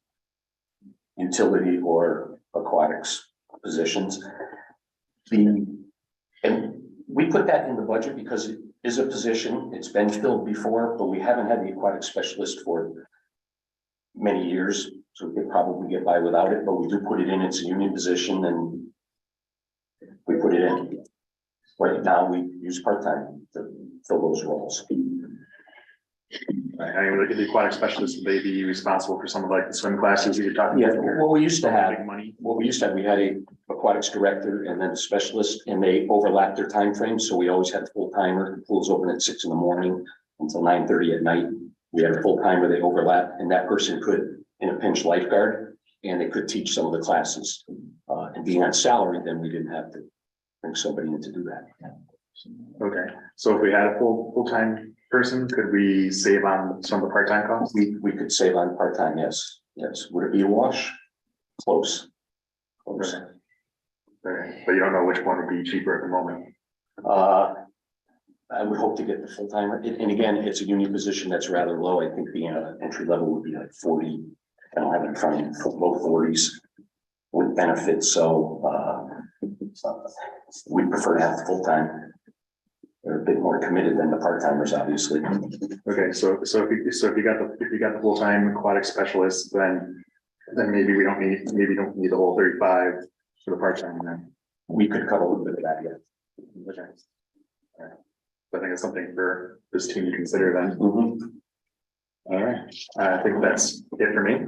utility or aquatics positions. And we put that in the budget because it is a position, it's been filled before, but we haven't had the aquatic specialist for many years, so we could probably get by without it, but we do put it in, it's a union position, and we put it in. Right now, we use part-time to fill those roles. I mean, look at the aquatic specialist, would they be responsible for some of like the swim classes you're talking Yeah, about? here? what we used to have, Big money. we had a aquatics director and then a specialist, and they overlapped their time frames. So we always had a full timer. The pool's open at 6 a.m. until 9:30 at night. We had a full timer, they overlapped, and that person could, in a pinch, lifeguard, and they could teach some of the classes. And being on salary, then we didn't have to bring somebody in to do that. Okay, so if we had a full-time person, could we save on some of the part-time costs? We could save on part-time, yes. Would it be a wash? Close. Close. Okay, but you don't know which one would be cheaper at the moment. I would hope to get the full timer. And again, it's a union position that's rather low. I think the entry level would be like 40. I don't have it in front of me, low 40s with benefits. So we prefer to have the full time. They're a bit more committed than the part timers, obviously. Okay, so if you got the full-time aquatic specialist, then maybe we don't need the whole 35 for the part-time then. We could cut a little bit of that, yeah. Okay. All right. So I think it's something for this team to consider then. All right, I think that's it for me.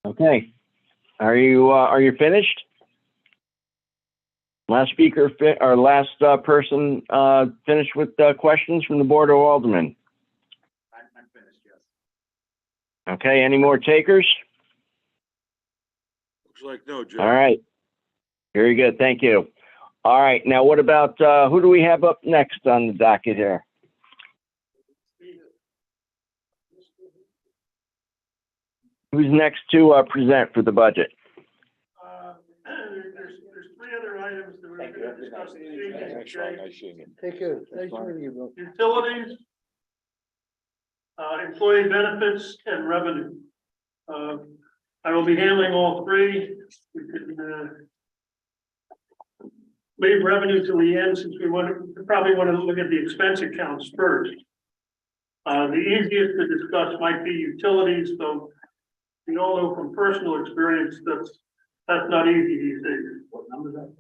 Okay. Are you finished? Last speaker or last person finished with questions from the Board of Aldermen. I'm finished, yes. Okay, any more takers? Looks like no, Joe. All right. Very good, thank you. All right, now what about, who do we have up next on the docket here? Who's next to present for the budget? There's three other items that we're going to discuss this evening, okay? Take care. Nice meeting you, Bill. Utilities, employee benefits, and revenue. I will be handling all three. We can leave revenue till the end, since we probably want to look at the expense accounts first. The easiest to discuss might be utilities, though we all know from personal experience that's not easy these days. What number is that?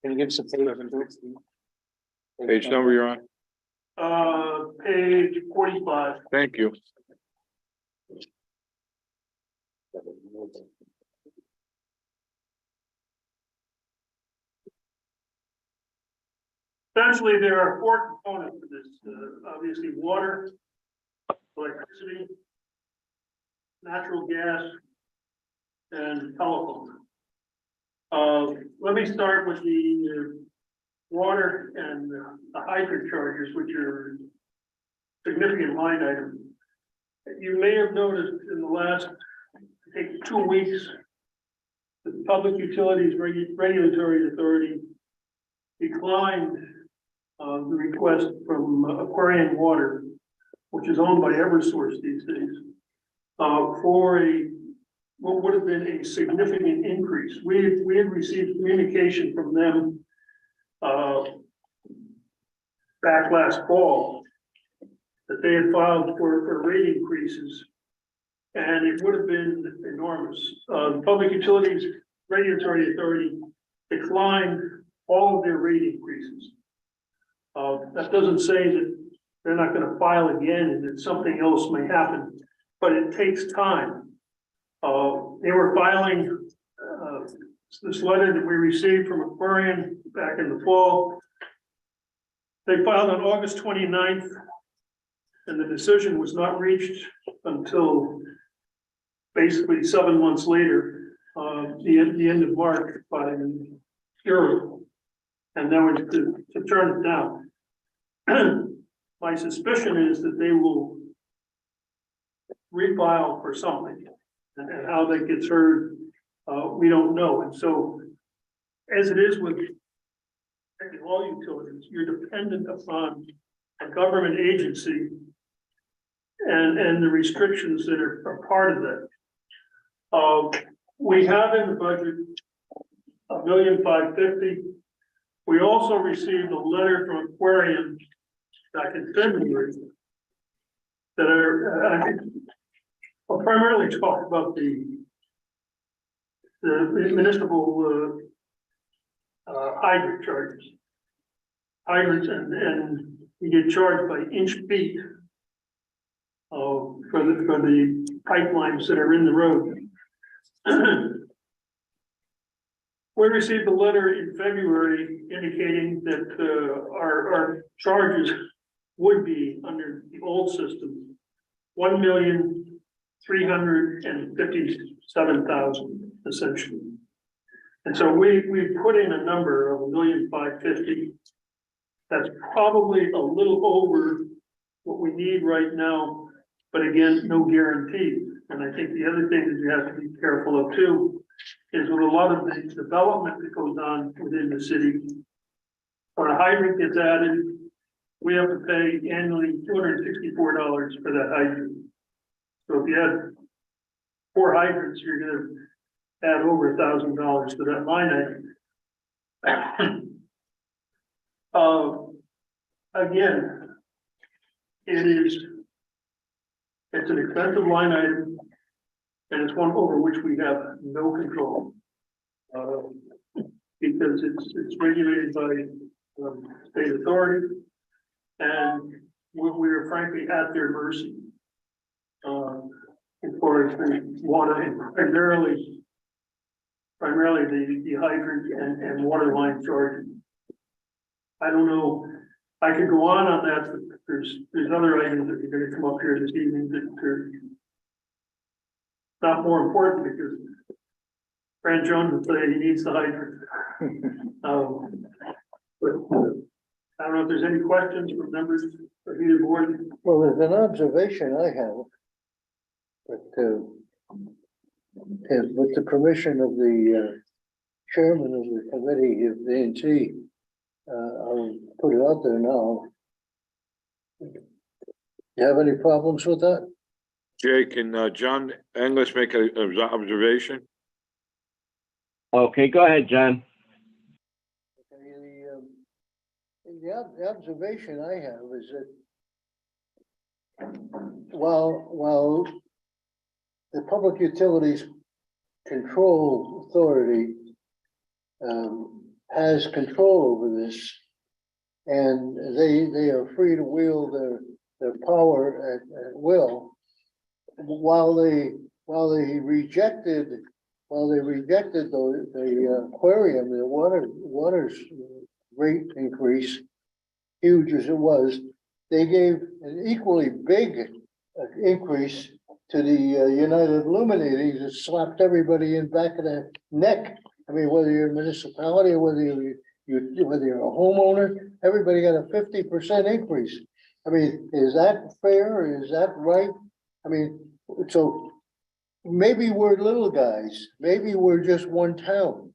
Can you give us a page? Page number you're on? Page 45. Thank you. Essentially, there are four components to this, obviously water, electricity, natural gas, and telephone. Let me start with the water and the hydrant charges, which are significant line items. You may have noticed in the last, I think, 2 weeks, the Public Utilities Regulatory Authority declined the request from Aquarian Water, which is owned by Eversource these days, for what would have been a significant increase. We had received communication from them back last fall that they had filed for rate increases, and it would have been enormous. The Public Utilities Regulatory Authority declined all of their rate increases. That doesn't say that they're not going to file again and that something else may happen, but it takes time. They were filing this letter that we received from Aquarian back in the fall. They filed on August 29th, and the decision was not reached until basically 7 months later, the end of March by Europe, and that was to turn it down. My suspicion is that they will refile for something, and how that gets heard, we don't know. And so, as it is with all utilities, you're dependent upon a government agency and the restrictions that are part of that. We have in the budget $1,550,000. We also received a letter from Aquarian back in February that are, I'll primarily talk about the municipal hydrant charges. Hydrants, and you get charged by inch feet for the pipelines that are in the road. We received a letter in February indicating that our charges would be under the old system, $1,357,000 essentially. And so we put in a number of $1,550,000. That's probably a little over what we need right now, but again, no guarantee. And I think the other thing that you have to be careful of too is with a lot of the development that goes on within the city, when a hydrant gets added, we have to pay annually $264 for that hydrant. So if you had 4 hydrants, you're going to add over $1,000 to that line item. Again, it's an expensive line item, and it's one over which we have no control. Because it's regulated by state authority, and we're frankly at their mercy. As far as the water, and primarily the hydrant and water line charging. I don't know, I could go on that, but there's other items that are going to come up here this evening that are not more important, because Fran Jones would say he needs the hydrant. But I don't know if there's any questions from members of either board. Well, there's an observation I have, but with the permission of the chairman of the committee of the ANC, I'll put it out there now. You have any problems with that? Jay, can John English make an observation? Okay, go ahead, John. The observation I have is that while the Public Utilities Control Authority has control over this, and they are free to wield their power at will, while they rejected the aquarium, the water's rate increase, huge as it was, they gave an equally big increase to the United Illuminating that slapped everybody in back of the neck. I mean, whether you're a municipality or whether you're a homeowner, everybody got a 50% increase. I mean, is that fair? Is that right? I mean, so maybe we're little guys, maybe we're just one town.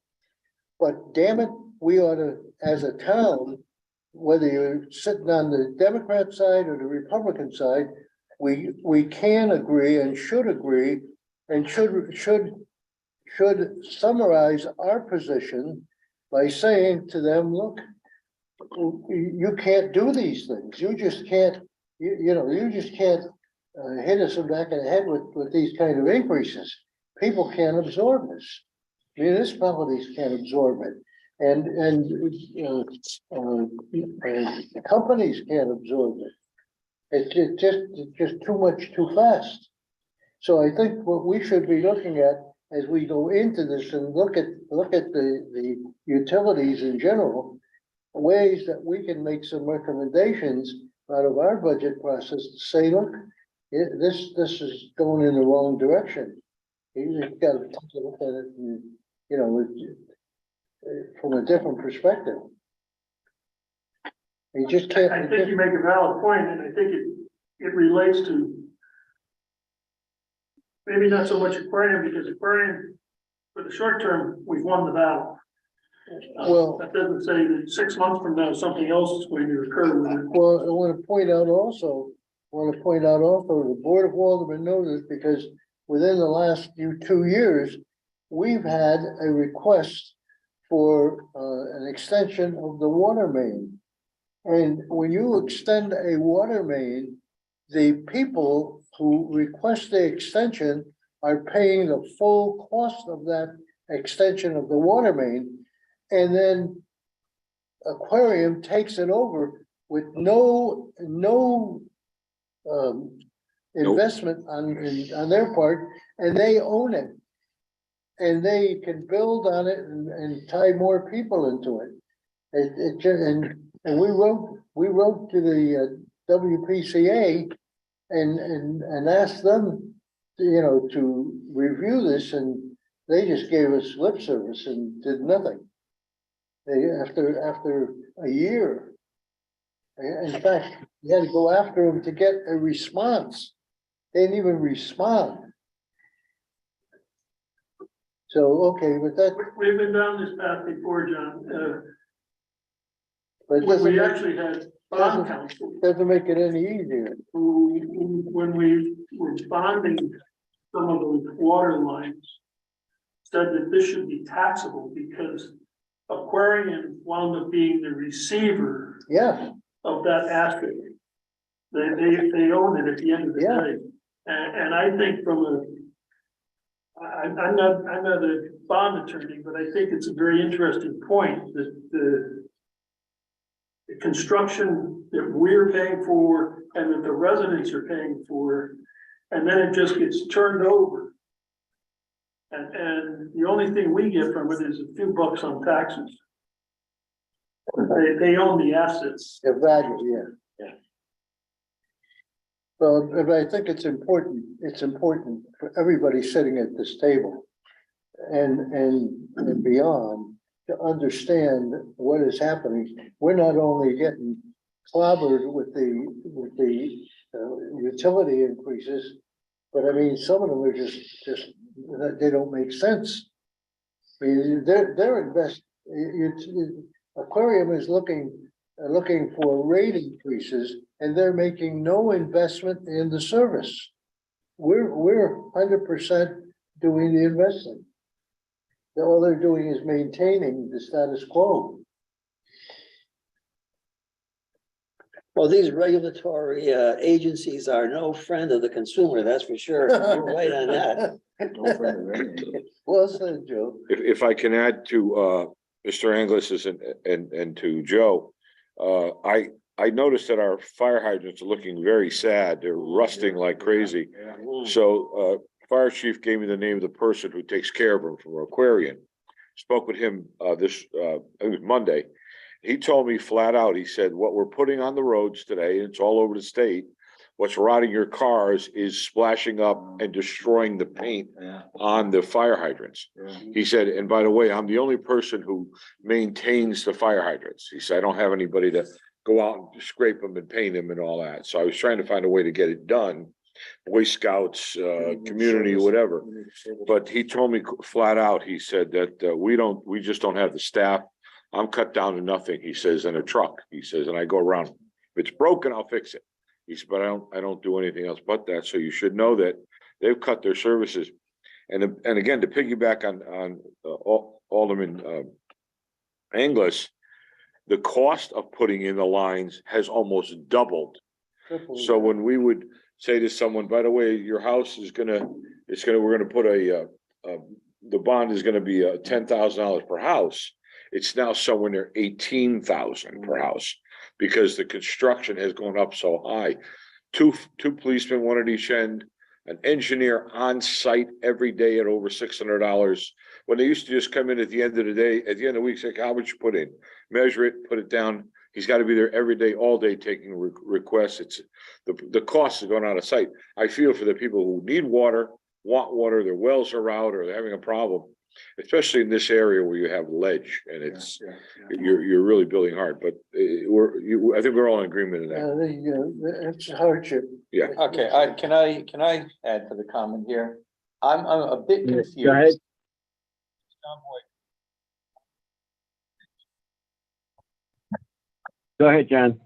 But damn it, we ought to, as a town, whether you're sitting on the Democrat side or the Republican side, we can agree and should agree and should summarize our position by saying to them, look, you can't do these things. You just can't, you just can't hit us in the back of the head with these kind of increases. People can't absorb this. Municipalities can't absorb it. And companies can't absorb it. It's just too much too fast. So I think what we should be looking at as we go into this and look at the utilities in general, ways that we can make some recommendations out of our budget process to say, look, this is going in the wrong direction. You've got to take a look at it and, from a different perspective. You just can't. I think you make a valid point, and I think it relates to maybe not so much aquarium, because aquarium, for the short term, we've won the battle. Well, that doesn't say that 6 months from now, something else is going to occur with it. Well, I want to point out also, the Board of Aldermen knows this because within the last 2 years, we've had a request for an extension of the water main. And when you extend a water main, the people who request the extension are paying the full cost of that extension of the water main. And then Aquarium takes it over with no investment on their part, and they own it. And they can build on it and tie more people into it. And we wrote to the WPCA and asked them, to review this, and they just gave us lip service and did nothing. After a year. In fact, you had to go after them to get a response. They didn't even respond. So, okay, but that. We've been down this path before, John. But We actually had bond counsel doesn't make it any easier. who, when we were bonding some of those water lines, said that this should be taxable because Aquarium wound up being the receiver Yeah, of that asset. They own it at the end of the Yeah. day. And I think I'm not a bond attorney, but I think it's a very interesting point that the construction that we're paying for and that the residents are paying for, and then it just gets turned over. And the only thing we get from it is a few bucks on taxes. They own the assets. the value, yeah. Well, but I think it's important for everybody sitting at this table and beyond to understand what is happening. We're not only getting clobbered with the utility increases, but I mean, some of them are just they don't make sense. I mean, Aquarium is looking for rate increases, and they're making no investment in the service. We're 100% doing the investing. All they're doing is maintaining the status quo. Well, these regulatory agencies are no friend of the consumer, that's for sure. You're right on that. Well said, Joe. If I can add to Mr. Angles's and to Joe, I noticed that our fire hydrants are looking very sad. They're rusting like crazy. So fire chief gave me the name of the person who takes care of them from Aquarium. Spoke with him it was Monday, he told me flat out, he said, what we're putting on the roads today, it's all over the state. What's rotting your cars is splashing up and destroying the paint on the fire hydrants. He said, and by the way, I'm the only person who maintains the fire hydrants. He said, I don't have anybody to go out and scrape them and paint them and all that. So I was trying to find a way to get it done. Boy Scouts, community, whatever. But he told me flat out, he said that we just don't have the staff. I'm cut down to nothing, he says, in a truck. He says, and I go around, if it's broken, I'll fix it. He said, but I don't do anything else but that. So you should know that they've cut their services. And again, to piggyback on Alderman Anglus, the cost of putting in the lines has almost doubled. So when we would say to someone, by the way, your house is we're gonna put the bond is gonna be $10,000 per house. It's now somewhere near 18,000 per house because the construction has gone up so high. Two policemen, one at each end, an engineer on site every day at over $600. When they used to just come in at the end of the day, at the end of the week, say, how much you put in? Measure it, put it down. He's got to be there every day, all day, taking requests. It's the cost is going out of sight. I feel for the people who need water, want water, their wells are out, or they're having a problem, especially in this area where you have ledge and it's you're really building hard. But I think we're all in agreement in that. It's a hardship. Yeah. Okay, can I add to the comment here? I'm a bit confused. Go ahead. Go ahead, John.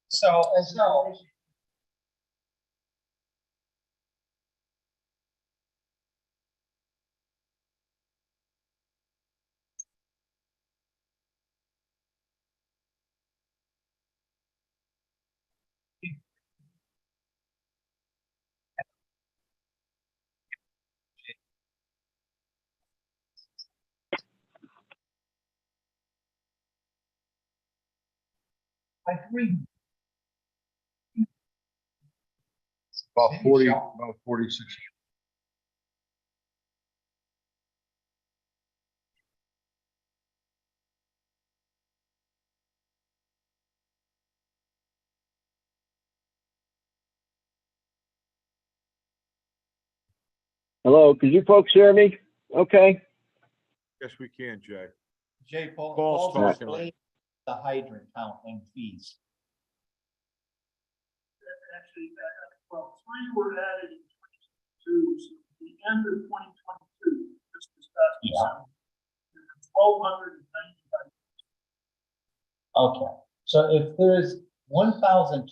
So. I agree. About 46. Hello, could you folks hear me? Okay. Yes, we can, Jay. Jay, Paul's Paul talking. explained the hydrant count and fees. Actually, well, 3 were added in 2022, so at the end of 2022, just this past December, there were 1,295. Okay, so if there's 1,290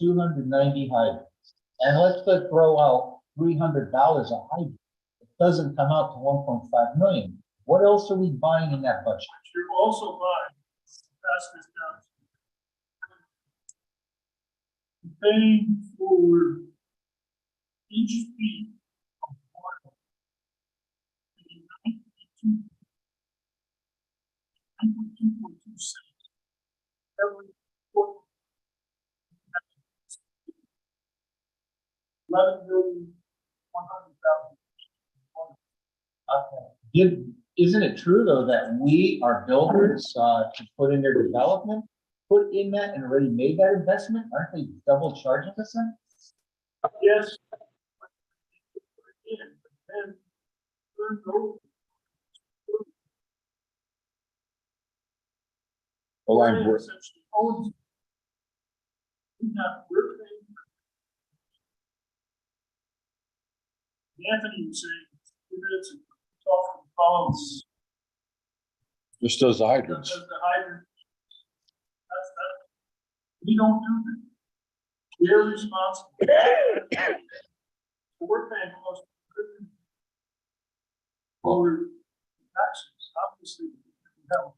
hydrants, and let's just throw out $300 a hydrant, it doesn't come out to 1.5 million. What else are we buying in that budget? You're also buying, pass this down. Paying for each feet of water. 92.2 cents. Every foot. 11,100,000. Isn't it true though that we, our builders, to put in their development, put in that and already made that investment? Aren't they double charging us then? Yes. And Well, essentially owns. We have, we're paying. Anthony was saying, 2 minutes and talk from Collins. Just does the hydrants. Does the hydrant. We don't do that. We're responsible. We're paying close to lower taxes, obviously. No.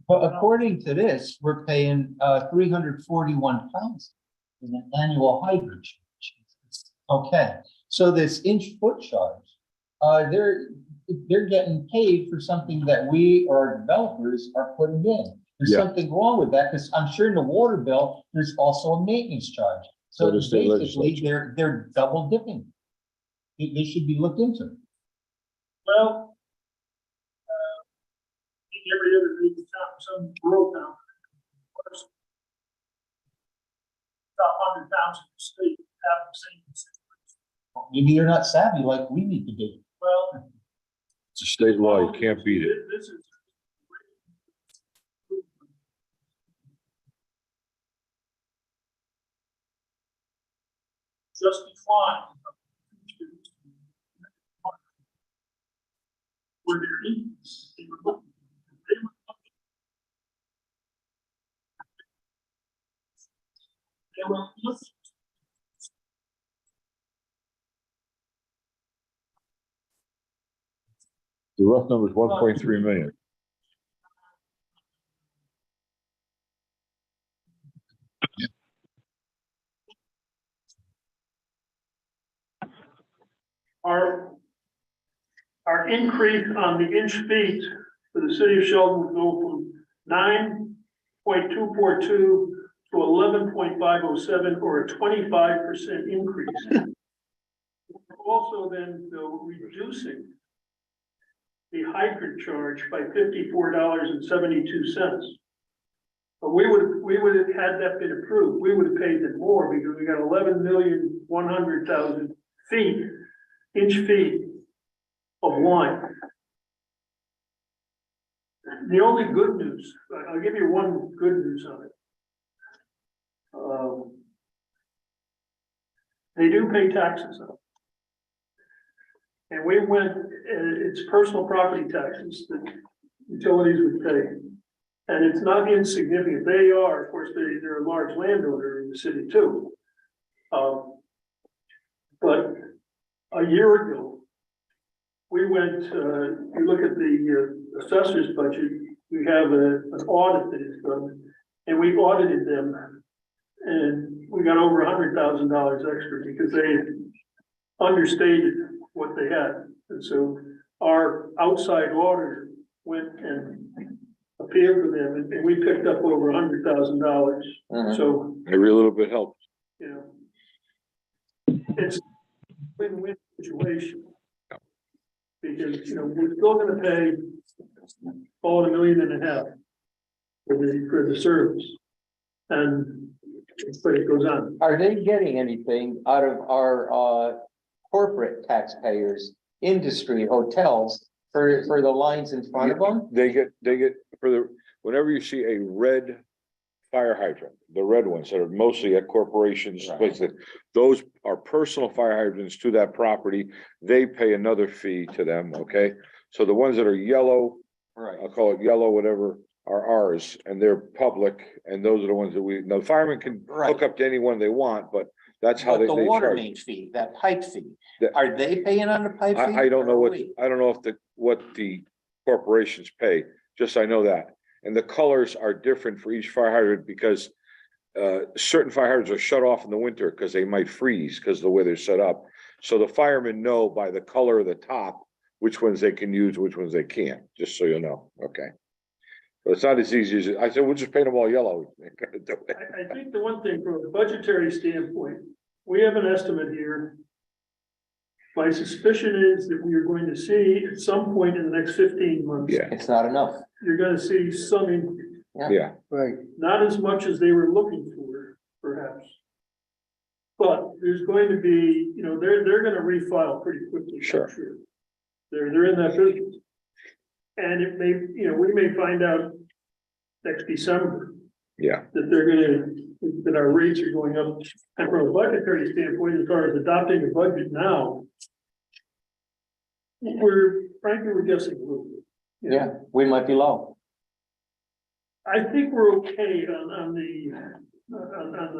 But according to this, we're paying 341,000 in an annual hydrant charge. Okay, so this inch foot charge, they're getting paid for something that we or our developers are putting in. There's Yeah. something wrong with that, because I'm sure in the water bill, there's also a maintenance charge. So So the state basically, legislature. they're double dipping. They should be looked into. Well, in every other region, some rural town. About 100,000 state have the same situation. Maybe they're not savvy like we need to be. Well. It's a state law, you can't beat it. This is. Just decline. Were there increases? They were looking. They were looking. The rough number is 1.3 million. Our increase on the inch feet for the city of Sheldon would go from 9.242 to 11.507, or a 25% increase. Also then, though, reducing the hydrant charge by $54.72. But we would have had that been approved, we would have paid them more, because we got 11,100,000 feet, inch feet of line. The only good news, I'll give you one good news on it. They do pay taxes on it. And we went, it's personal property taxes that utilities would pay. And it's not insignificant. They are, of course, they're a large landowner in the city too. But a year ago, we went, you look at the assessor's budget, we have an audit that is done, and we audited them, and we got over $100,000 extra because they understated what they had. And so our outside auditor went and appealed to them, and we picked up over $100,000. So, Every little bit helps. you know, it's a win-win situation. Because, you know, we're still gonna pay all $1.5 million for the service. And, but it goes on. Are they getting anything out of our corporate taxpayers, industry, hotels for the lines in front of them? They get whenever you see a red fire hydrant, the red ones that are mostly at corporations, places, those are personal fire hydrants to that property. They pay another fee to them, okay? So the ones that are yellow, Right. I'll call it yellow, whatever, are ours, and they're public, and those are the ones that the firemen can hook up to anyone they want, but that's how But they the water charge. main fee, that pipe fee, That- are they paying on the pipe fee? I don't know or what, we? I don't know what the corporations pay, just I know that. And the colors are different for each fire hydrant because certain fire hydrants are shut off in the winter because they might freeze because of the way they're set up. So the firemen know by the color of the top, which ones they can use, which ones they can't, just so you know, okay? But it's not as easy as, I said, we'll just paint them all yellow. I think the one thing from a budgetary standpoint, we have an estimate here. My suspicion is that we are going to see at some point in the next 15 months. Yeah, It's not enough. You're gonna see some increase, yeah, Right. not as much as they were looking for, perhaps. But there's going to be, you know, they're gonna refile pretty quickly. I'm Sure. They're in that business. And it may, you know, we may find out next December yeah. that that our rates are going up. And from a budgetary standpoint, as far as adopting a budget now, frankly, we're guessing a little bit. You know, Yeah, we might be low. I think we're okay on the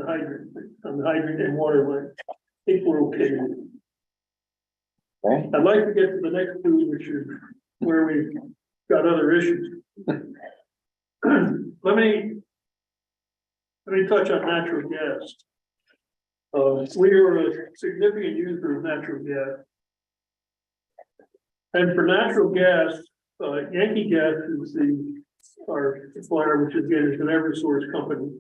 hydrant and water line. I think we're okay. Okay. I'd like to get to the next two, which is where we've got other issues. Let me touch on natural gas. We are a significant user of natural gas. And for natural gas, Yankee Gas is our supplier, which again is an Eversource company.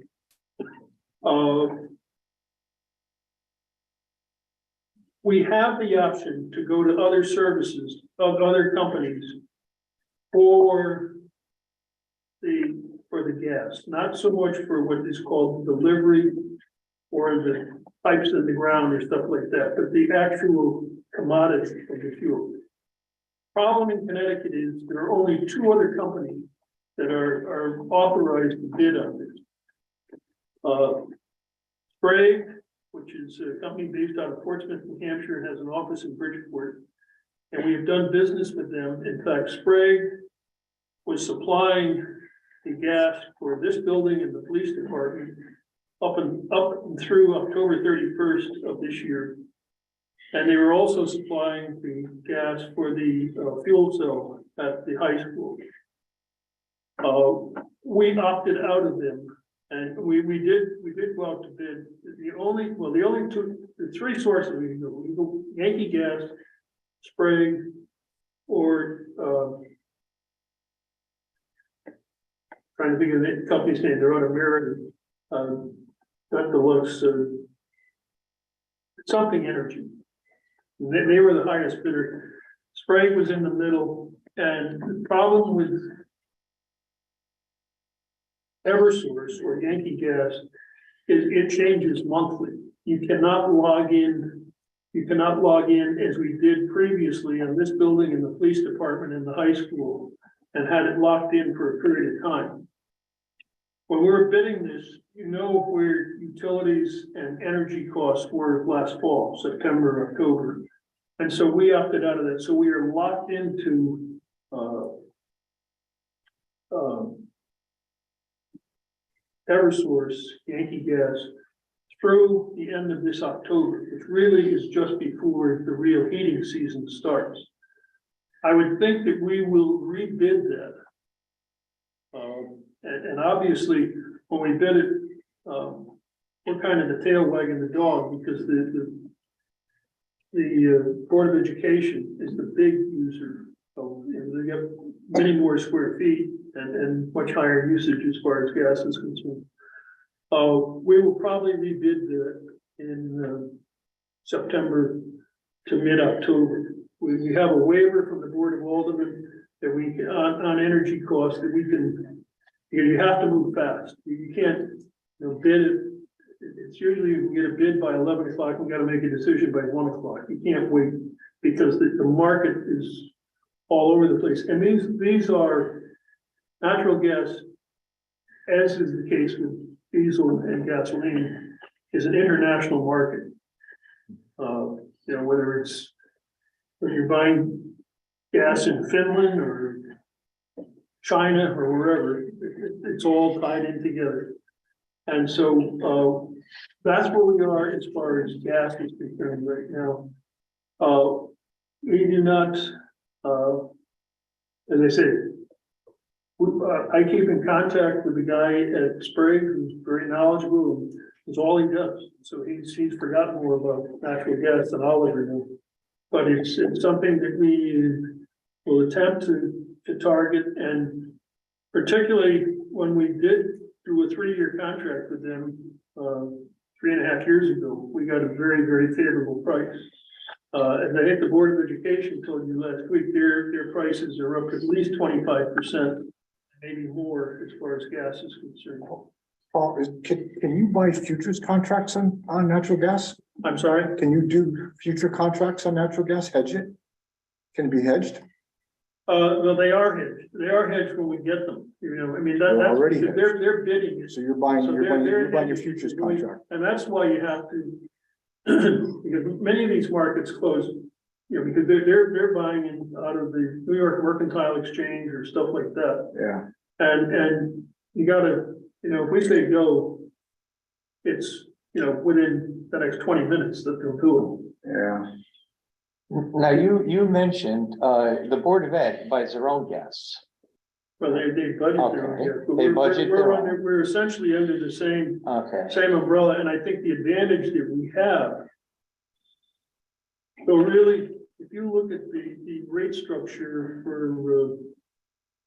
We have the option to go to other services of other companies for the gas, not so much for what is called delivery or the pipes in the ground or stuff like that, but the actual commodity of the fuel. Problem in Connecticut is there are only 2 other companies that are authorized to bid on this. Sprague, which is a company based out of Portsmouth, New Hampshire, and has an office in Bridgeport. And we have done business with them. In fact, Sprague was supplying the gas for this building and the police department up and through October 31st of this year. And they were also supplying the gas for the fuel cell at the high school. We opted out of them, and we did go out to bid. The 3 sources we can go. We go Yankee Gas, Sprague, or trying to think of the company's name. They're out of Meriden, not Deluxe, something Energy. They were the highest bidder. Sprague was in the middle, and the problem with Eversource or Yankee Gas is it changes monthly. You cannot log in as we did previously on this building in the police department and the high school and had it locked in for a period of time. When we were bidding this, you know where utilities and energy costs were last fall, September, October. And so we opted out of that. So we are locked into Eversource, Yankee Gas, through the end of this October, which really is just before the real heating season starts. I would think that we will rebid that. And obviously, when we bid it, we're kind of the tail wagging the dog because the Board of Education is the big user. So they have many more square feet and much higher usage as far as gas is concerned. We will probably rebid that in September to mid-October. We have a waiver from the Board of Aldermen that we can, on energy costs that we can, you have to move fast. You can't, bid it. It's usually you can get a bid by 11 o'clock, we got to make a decision by 1 o'clock. You can't wait because the market is all over the place. And these are natural gas, as is the case with diesel and gasoline, is an international market. Whether you're buying gas in Finland or China or wherever, it's all tied in together. And so that's where we are as far as gas is concerned right now. We do not, as I said, I keep in contact with the guy at Sprague, who's very knowledgeable, and it's all he does. So he's forgotten more about natural gas than I'll ever know. But it's something that we will attempt to target, and particularly when we did do a 3-year contract with them 3.5 years ago, we got a very, very favorable price. And I think the Board of Education told you last week, their prices are up at least 25%, maybe more as far as gas is concerned. Paul, can you buy futures contracts on natural gas? I'm sorry? Can you do future contracts on natural gas, hedge it? Can it be hedged? No, they are hedged. They are hedged when we get them. They're already hedged. They're bidding. So you're buying your futures contract. And that's why you have to, because many of these markets close, because they're buying in out of the New York Mercantile Exchange or stuff like that. Yeah. And you gotta, if we say go, it's, within the next 20 minutes that they'll do it. Yeah. Now, you mentioned, the Board of Ed buys their own gas. Well, they budget their own Okay. gas. But They we're- budget we're their under- own. We're essentially under the same Okay. umbrella, and I think the advantage that we have. So really, if you look at the rate structure for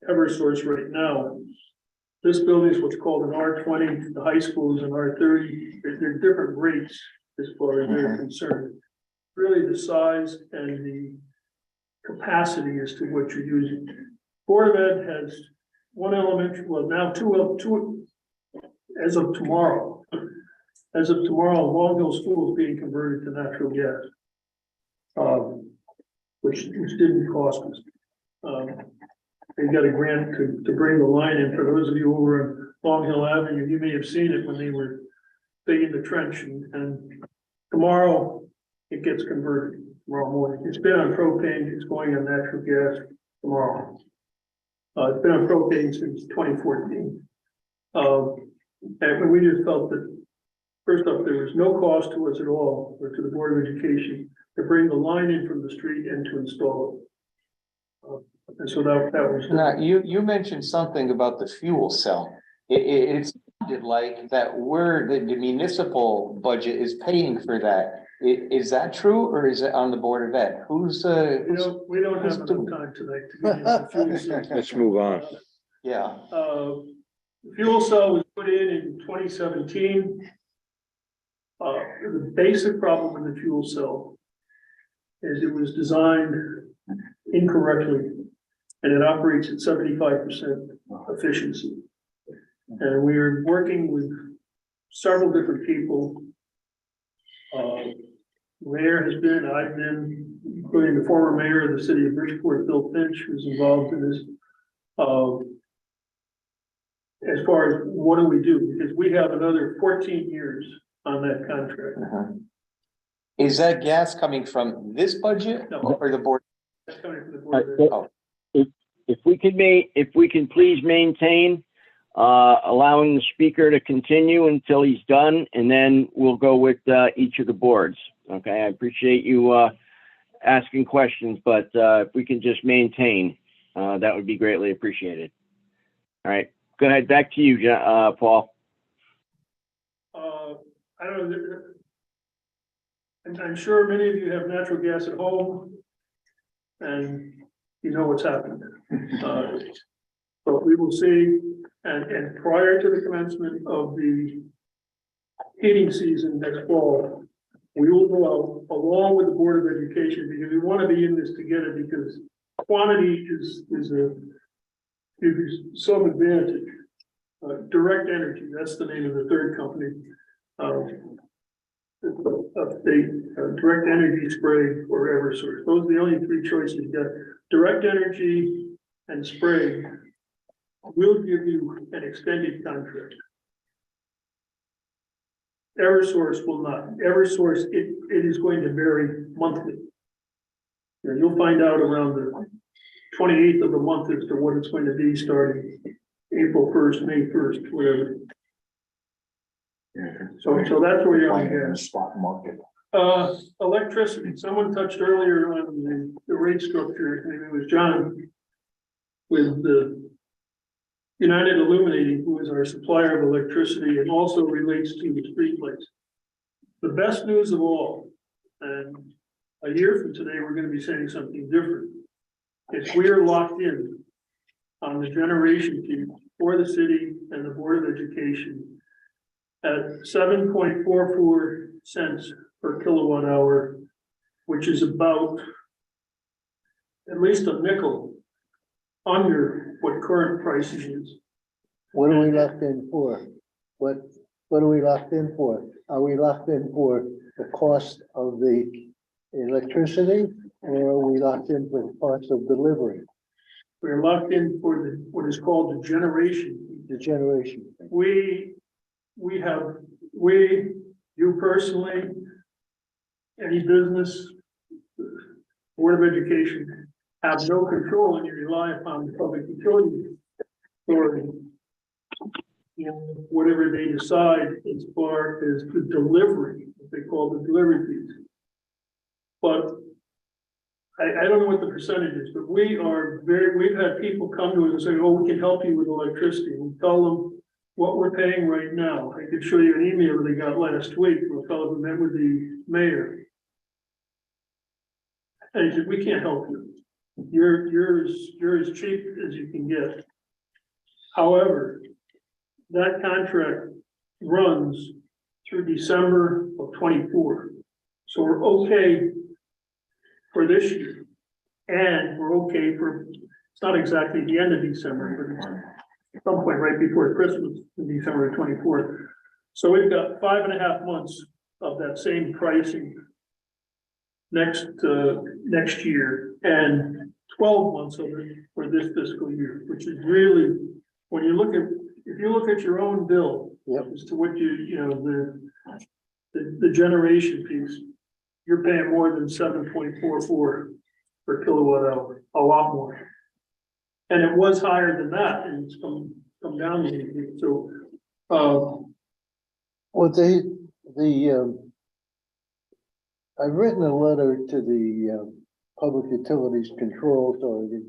Eversource right now, this building is what's called an R20, the high school is an R30, they're different rates as far as they're concerned. Really, the size and the capacity as to what you're using. Board of Ed has one elementary, well, now two, as of tomorrow. As of tomorrow, Long Hill School is being converted to natural gas. Which didn't cost us. They got a grant to bring the line in. For those of you who were on Long Hill Avenue, you may have seen it when they were digging the trench, and tomorrow it gets converted, tomorrow morning. It's been on propane, it's going on natural gas tomorrow. It's been on propane since 2014. And we just felt that, first off, there was no cost to us at all, or to the Board of Education, to bring the line in from the street and to install it. And so that was. Now, you mentioned something about the fuel cell. It sounded like that the municipal budget is paying for that. Is that true, or is it on the Board of Ed? We don't have enough time tonight to get into the fuel cell. Let's move on. Yeah, The fuel cell was put in 2017. The basic problem with the fuel cell is it was designed incorrectly, and it operates at 75% efficiency. And we are working with several different people. Mayor has been, I've been, including the former mayor of the city of Bridgeport, Bill Finch, who's involved in this. As far as what do we do, because we have another 14 years on that contract. is that gas coming from this budget No. or the board? That's coming from the Board of Ed. If we can please maintain, allowing the speaker to continue until he's done, and then we'll go with, each of the boards. Okay, I appreciate you, asking questions, but, if we can just maintain, that would be greatly appreciated. All right, go ahead, back to you, Paul. I don't know, I'm sure many of you have natural gas at home, and you know what's happened. But we will see, and prior to the commencement of the heating season next fall, we will go out along with the Board of Education, because we want to be in this together, because quantity is some advantage. Direct Energy, that's the name of the third company. Direct Energy, Spray, or Eversource. Those are the only three choices you got. Direct Energy and Spray will give you an extended contract. Eversource will not. Eversource, it is going to vary monthly. And you'll find out around the 28th of the month as to what it's going to be starting April 1st, May 1st, whatever. So that's where you're in the spot market. Electricity, someone touched earlier on the rate structure, maybe it was John, with the United Illuminating, who is our supplier of electricity and also relates to the streetlights. The best news of all, and a year from today, we're gonna be saying something different, is we are locked in on the generation fee for the city and the Board of Education at 7.44 cents per kilowatt hour, which is about at least a nickel under what current pricing is. What are we locked in for? What are we locked in for? Are we locked in for the cost of the electricity, or are we locked in for the cost of delivery? We're locked in for what is called the generation. The generation. You personally, any business, Board of Education, have no control, and you rely upon the public utility authority. Whatever they decide as far as the delivery, what they call the delivery fees. But I don't know what the percentage is, but we've had people come to us and say, oh, we can help you with electricity. We tell them what we're paying right now. I could show you an email they got last week, from a fellow who met with the mayor. And he said, we can't help you. You're as cheap as you can get. However, that contract runs through December of 24. So we're okay for this year. And we're okay for, it's not exactly the end of December, but it's some point right before Christmas, in December 24th. So we've got 5.5 months of that same pricing next year, and 12 months of it for this fiscal year, which is really, when you look at, if you look at your own bill, as to what the generation piece, you're paying more than 7.44 per kilowatt hour, a lot more. And it was higher than that, and it's come down a little bit. So, I've written a letter to the Public Utilities Control Authority.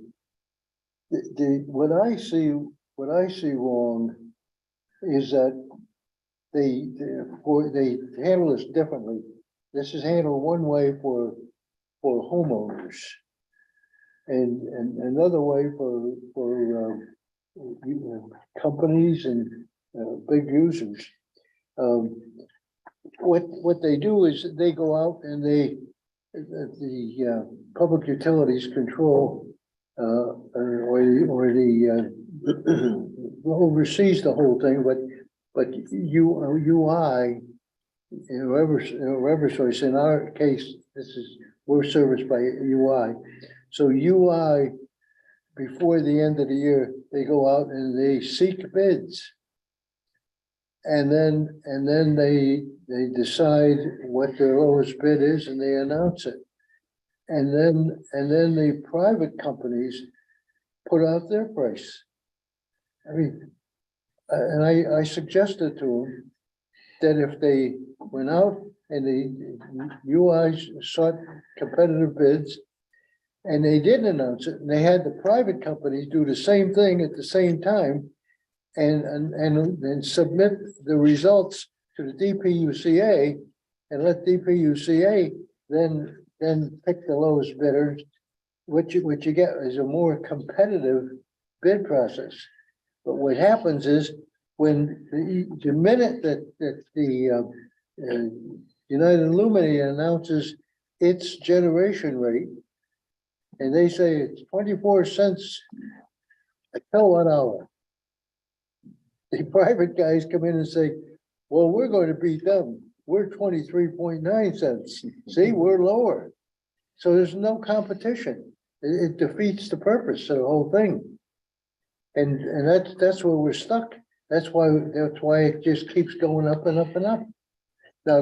What I see wrong is that they handle this differently. This is handled one way for homeowners, and another way for companies and big users. What they do is they go out and the Public Utilities Control oversees the whole thing, but UI, Eversource, in our case, we're serviced by UI. So UI, before the end of the year, they go out and they seek bids. And then they decide what their lowest bid is and they announce it. And then the private companies put out their price. I mean, and I suggested to them that if they went out and the UIs sought competitive bids and they didn't announce it, and they had the private companies do the same thing at the same time, and submit the results to the DPUCA and let DPUCA then pick the lowest bidders. What you get is a more competitive bid process. But what happens is when the minute that the United Illuminating announces its generation rate, and they say it's 24 cents a kilowatt hour, the private guys come in and say, well, we're going to beat them. We're 23.9 cents. See, we're lower. So there's no competition. It defeats the purpose of the whole thing. And that's where we're stuck. That's why it just keeps going up and up and up. Now,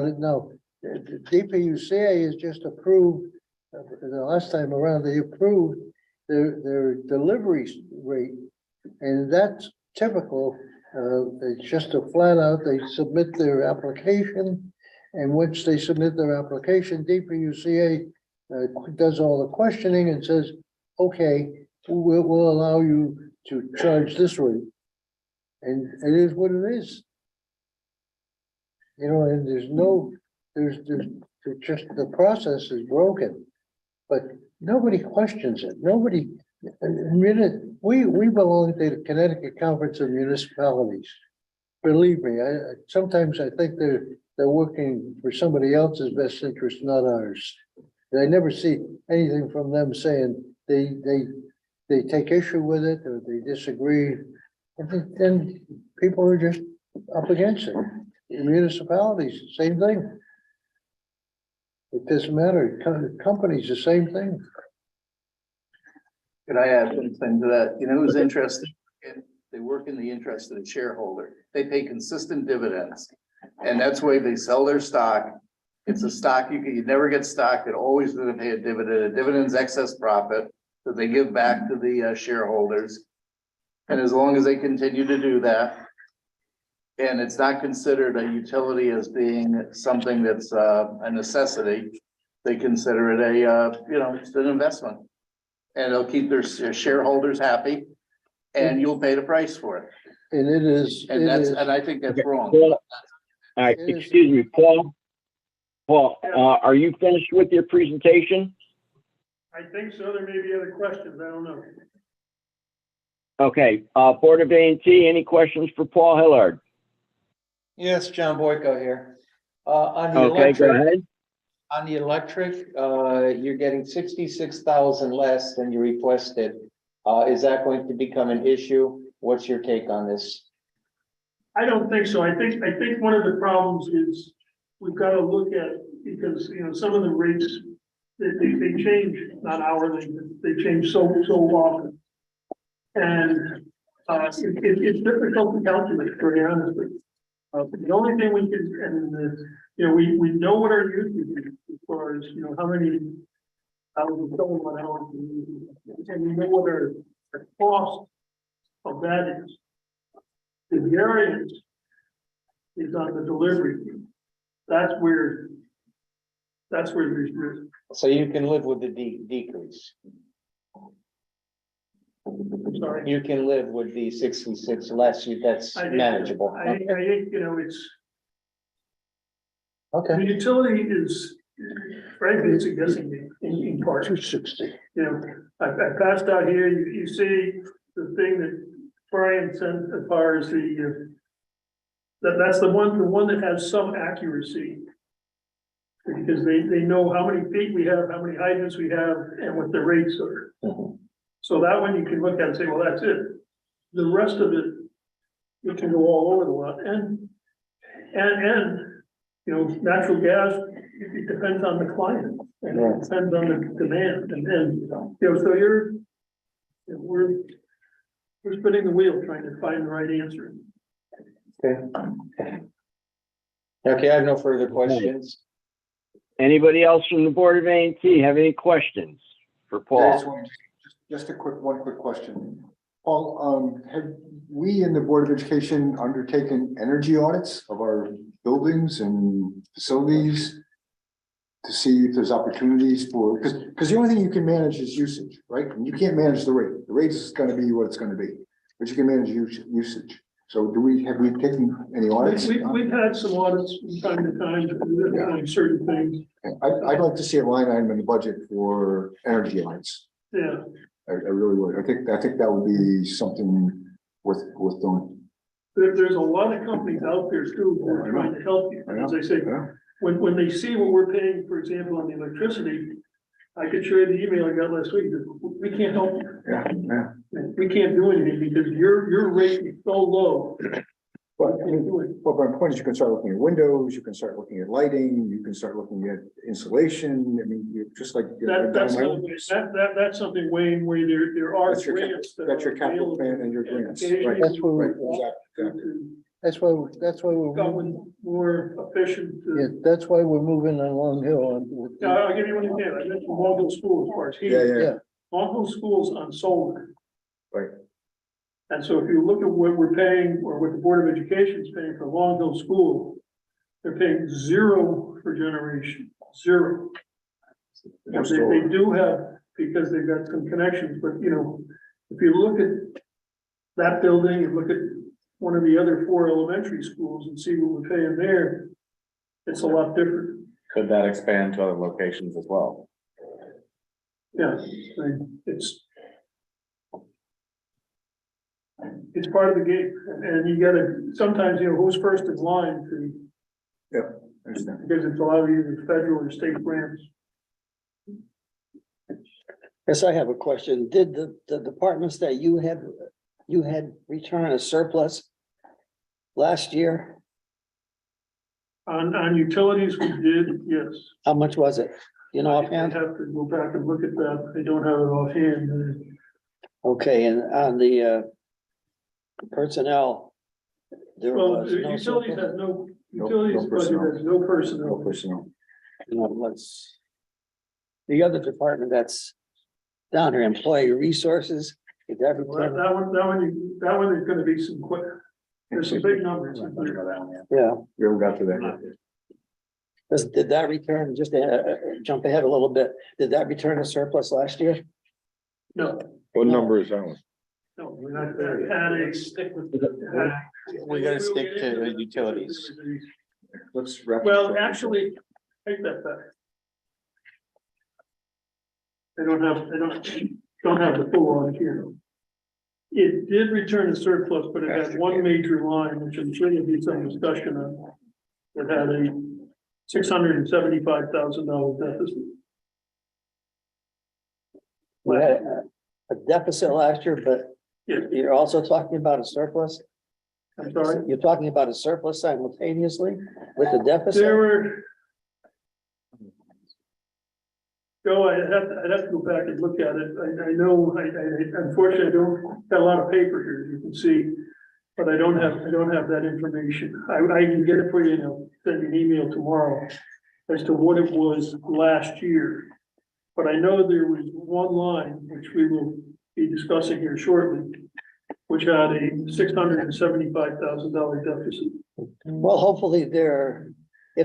the DPUCA has just approved, the last time around, they approved their delivery rate. And that's typical. It's just a flat out, they submit their application, and once they submit their application, DPUCA does all the questioning and says, okay, we'll allow you to charge this rate. And it is what it is. You know, and there's just, the process is broken, but nobody questions it. Nobody, we belong to the Connecticut Conference of Municipalities. Believe me, sometimes I think they're working for somebody else's best interest, not ours. I never see anything from them saying they take issue with it or they disagree. And then people are just up against it. The municipalities, same thing. It doesn't matter. Companies, the same thing. Could I add something to that? You know who's interested? They work in the interest of the shareholder. They pay consistent dividends. And that's why they sell their stock. It's a stock, you never get stock that always going to pay a dividend. A dividend's excess profit that they give back to the shareholders. And as long as they continue to do that, and it's not considered a utility as being something that's a necessity, they consider it it's an investment. And it'll keep their shareholders happy, and you'll pay the price for it. And it is, And I think that's wrong. Paul, all right, excuse me, Paul. Paul, are you finished with your presentation? I think so. There may be other questions. I don't know. Okay, Board of A&T, any questions for Paul Hillard? Yes, John Boyko here. On the Okay, go electric, ahead. on the electric, you're getting 66,000 less than you requested. Is that going to become an issue? What's your take on this? I don't think so. I think one of the problems is we've got to look at, because, some of the rates, they change, not hourly, but they change so often. And, it's difficult to calculate, to be honest with you. The only thing we can, and, we know what our usage is as far as, how many hours, kilowatt hours, and we know what our cost of that is. The variance is on the delivery fee. That's where there's risk. So you can live with the decrease. I'm sorry. You can live with the 66 less, that's manageable. I think, it's, Okay. the utility is, frankly, it's a guessing game in part. 260. I passed out here, you see the thing that Brian sent as far as that's the one that has some accuracy. Because they know how many feet we have, how many hydrants we have, and what the rates are. Mhm. So that one you can look at and say, well, that's it. The rest of it, you can go all over the lot, and natural gas, it depends on the climate, and it depends on the demand, so we're spinning the wheel trying to find the right answer. Okay, I have no further questions. Anybody else from the Board of A&T have any questions for Paul? Just one quick question. Paul, have we in the Board of Education undertaken energy audits of our buildings and facilities to see if there's opportunities for, because the only thing you can manage is usage, right? And you can't manage the rate. The rate is going to be what it's going to be, but you can manage usage. So have we taken any audits? We've had some audits from time to time, on certain things. I'd like to see a line item in the budget for energy audits. Yeah, I really would. I think that would be something worth doing. there's a lot of companies out there too who are trying to help you. As I say, when they see what we're paying, for example, on the electricity, I could show you the email I got last week. We can't help you. Yeah. We can't do anything because your rate is so low. But my point is, you can start looking at windows, you can start looking at lighting, you can start looking at insulation. I mean, you're just like. That's something, Wayne, where there are That's your grants. That's your capital plan and your grants. Occasionally, Right. That's where Exactly. That's why we're Become more efficient. yeah, that's why we're moving on Long Hill. I'll give you one example. I mentioned Long Hill School as far as heat. Yeah. Long Hill School's on solar. Right. And so if you look at what we're paying, or what the Board of Education is paying for Long Hill School, they're paying zero for generation, zero. Now, they do have, because they've got some connections, but if you look at that building and look at one of the other 4 elementary schools and see what we're paying there, it's a lot different. Could that expand to other locations as well? Yeah, it's part of the game, and you gotta, sometimes, who's first in line to, I understand. because it's a lot of either federal or state grants. Yes, I have a question. Did the departments that you had returned a surplus last year? On utilities, we did, yes. How much was it? You know I offhand? have to go back and look at that. I don't have it offhand. Okay, and on the personnel, there Well, was the no utilities surplus? has no, No utilities budget personnel. has no No personnel. personnel. You know, let's. The other department that's down here, employee resources, is That everything, one is gonna be some quick, there's some big numbers. yeah. We haven't got to that yet. Did that return, just jump ahead a little bit, did that return a surplus last year? No, What number is that one? no, we're not there. Had a stick with. We gotta stick to utilities. Let's wrap. Well, actually, take that back. I don't have the full on here. It did return a surplus, but it had one major line, which I'm sure there'll be some discussion on. It had a $675,000 deficit. We had a deficit last year, but Yeah, you're also talking about a surplus? I'm sorry. You're talking about a surplus simultaneously with the deficit? There were. Joe, I'd have to go back and look at it. I know, unfortunately, I don't got a lot of paper here, as you can see. But I don't have that information. I can get it for you, and I'll send you an email tomorrow as to what it was last year. But I know there was one line, which we will be discussing here shortly, which had a $675,000 deficit. Well, hopefully if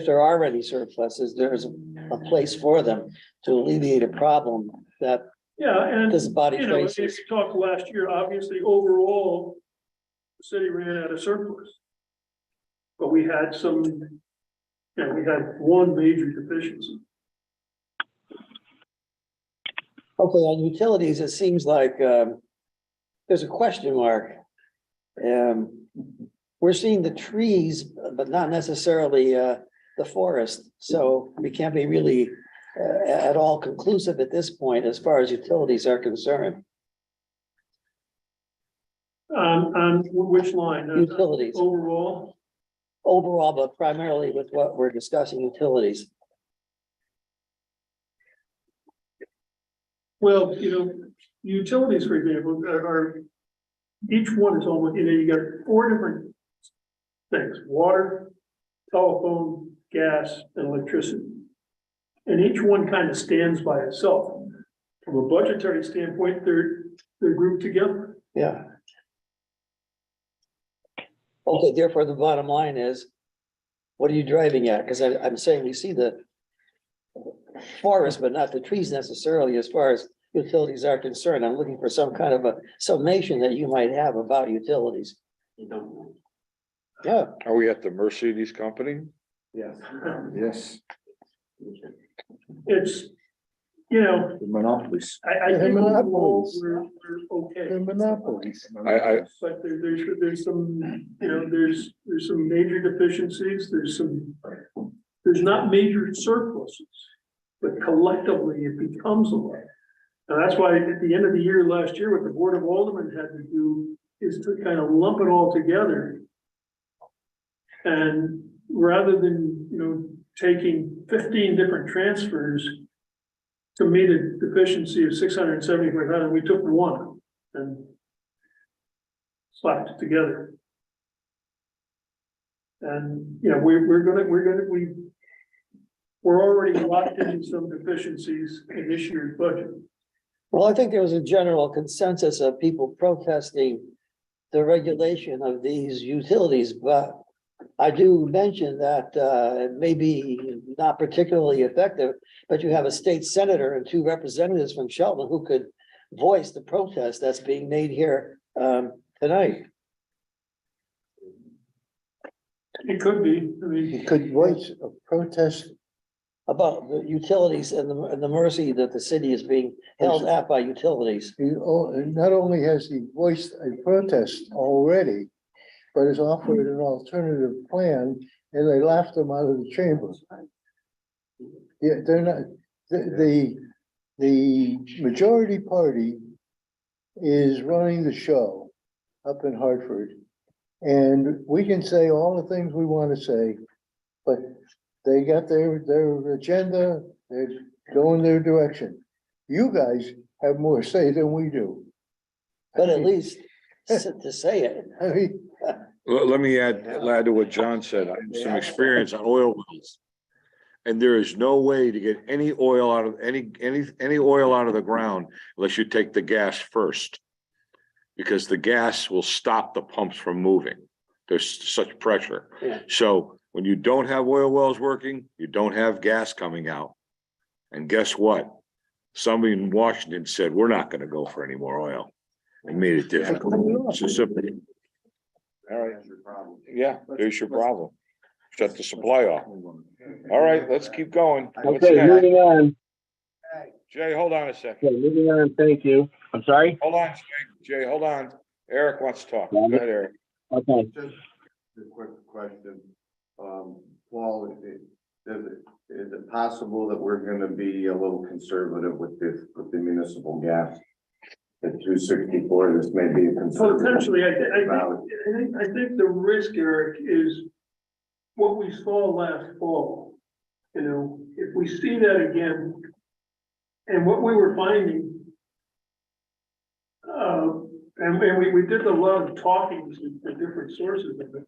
there are any surpluses, there's a place for them to alleviate a problem that Yeah, and this body you know, if faces. you talked last year, obviously overall, the city ran out of surplus. But we had we had one major deficiency. Hopefully on utilities, it seems like there's a question mark. We're seeing the trees, but not necessarily the forest. So we can't be really at all conclusive at this point as far as utilities are concerned. On which line? Utilities. Overall, but primarily with what we're discussing, utilities. Well, utilities, for example, are each one is almost, you got 4 different things: water, telephone, gas, and electricity. And each one kind of stands by itself. From a budgetary standpoint, they're grouped together. Yeah. Okay, therefore, the bottom line is, what are you driving at? Because I'm saying we see the forest, but not the trees necessarily as far as utilities are concerned. I'm looking for some kind of a summation that you might have about utilities. Yeah. Are we at the mercy of these companies? Yes. Yes. It's, The monopolies. I They're think overall monopolies. we're okay. They're monopolies. But there's some, there's some major deficiencies, there's not major surpluses, but collectively it becomes a lot. And that's why at the end of the year, last year, what the Board of Aldermen had to do is to kind of lump it all together. And rather than, taking 15 different transfers to meet a deficiency of $675,000, we took one and slapped it together. And, we're already locked into some deficiencies in this year's budget. Well, I think there was a general consensus of people protesting the regulation of these utilities, but I do mention that it may be not particularly effective, but you have a state senator and 2 representatives from Shelton who could voice the protest that's being made here tonight. It could be, You could voice a protest. About the utilities and the mercy that the city is being held at by utilities. Not only has he voiced a protest already, but has offered an alternative plan, and they laughed him out of the chamber. Yeah, they're not, the majority party is running the show up in Hartford. And we can say all the things we want to say, but they got their agenda, they're going their direction. You guys have more say than we do. But at least to say it. I mean, Let me add to what John said. I have some experience on oil wells. And there is no way to get any oil out of any oil out of the ground unless you take the gas first. Because the gas will stop the pumps from moving. There's such pressure. Yeah. So When you don't have oil wells working, you don't have gas coming out. And guess what? Somebody in Washington said, we're not gonna go for any more oil. And made it difficult. It's just simple. All right. Yeah, there's your problem. Shut the supply off. All right, let's keep going. What's Okay, next? moving on. Jay, hold on a second. Okay, moving on, thank you. I'm sorry? Hold on, Jay, hold on. Eric wants to talk. Go ahead, Eric. Okay. Just a quick question. Paul, is it possible that we're gonna be a little conservative with the municipal gas? At 264, this may be a conservative. Potentially, value. I think the risk, Eric, is what we saw last fall. You know, if we see that again, and what we were finding, and we did a lot of talking to the different sources of it.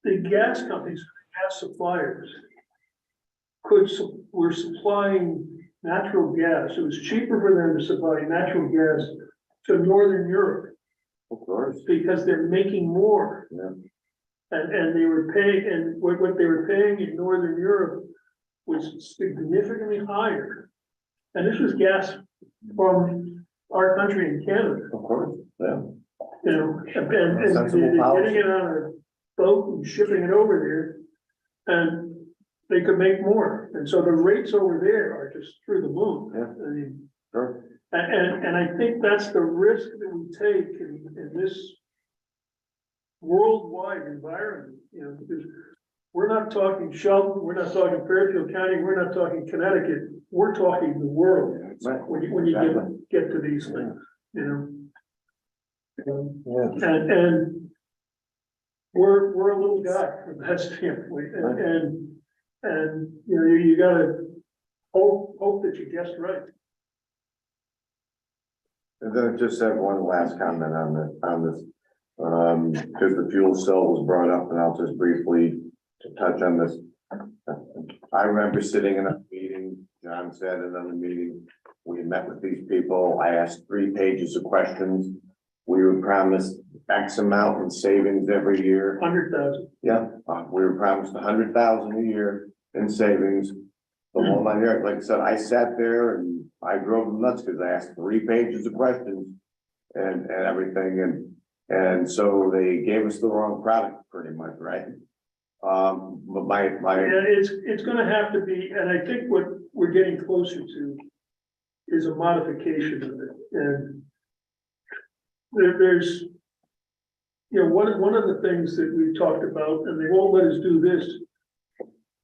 The gas companies, gas suppliers were supplying natural gas. It was cheaper for them to supply natural gas to Northern Europe. Of course. Because they're making more. Yeah. And they were paying, and what they were paying in Northern Europe was significantly higher. And this was gas from our country in Canada. Of course, yeah. You know, and they're Sensible policy. getting it on a boat and shipping it over there. And they could make more. And so the rates over there are just through the moon. Yeah. I mean, Sure. and I think that's the risk that we take in this worldwide environment, you know, because we're not talking Shelton, we're not talking Fairfield County, we're not talking Connecticut, we're talking the world. Right. When you get to these things, you know. Yeah. And we're a little guy from that standpoint, and you know, you gotta hope that you guessed right. And then I just have one last comment on this. Because the fuel cell was brought up, and I'll just briefly touch on this. I remember sitting in a meeting, John said in another meeting, we met with these people, I asked 3 pages of questions. We were promised X amount in savings every year. 100,000. Yeah, we were promised 100,000 a year in savings. The one I heard, like I said, I sat there and I drove them nuts because I asked 3 pages of questions and everything, and so they gave us the wrong product pretty much, right? But my Yeah, it's gonna have to be, and I think what we're getting closer to is a modification of it, and there's, you know, one of the things that we've talked about, and they won't let us do this,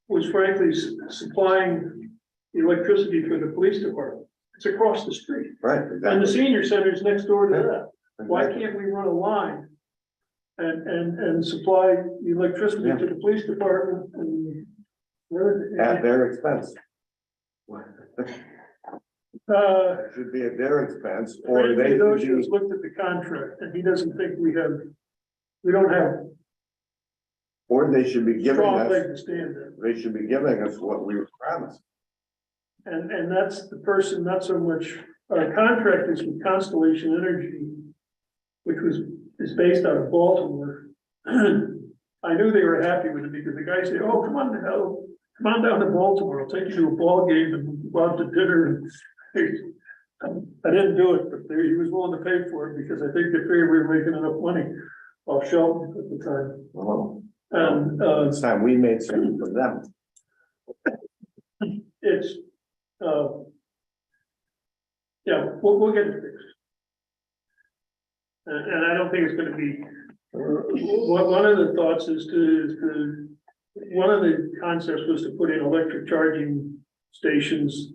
was frankly supplying the electricity for the police department. It's across the street. right, And the exactly. senior center is next door to that. Why Exactly. can't we run a line and supply the electricity Yeah. to the police department and At their expense. It should be at their expense, or Randy they Docious should be, looked at the contract and he doesn't think we don't have or they should be giving strong us, leg to stand there. they should be giving us what we were promised. And that's the person, not so much, our contract is with Constellation Energy, which is based out of Baltimore. I knew they were happy with it because the guy said, oh, come on down to Baltimore, I'll take you to a ball game and go out to dinner. And I didn't do it, but he was willing to pay for it because I think they figured we were making enough money off Shelton at the time. Well, And, it's time we made some for them. it's, yeah, we'll get it fixed. And I don't think it's gonna be, one of the thoughts is one of the concepts was to put in electric charging stations,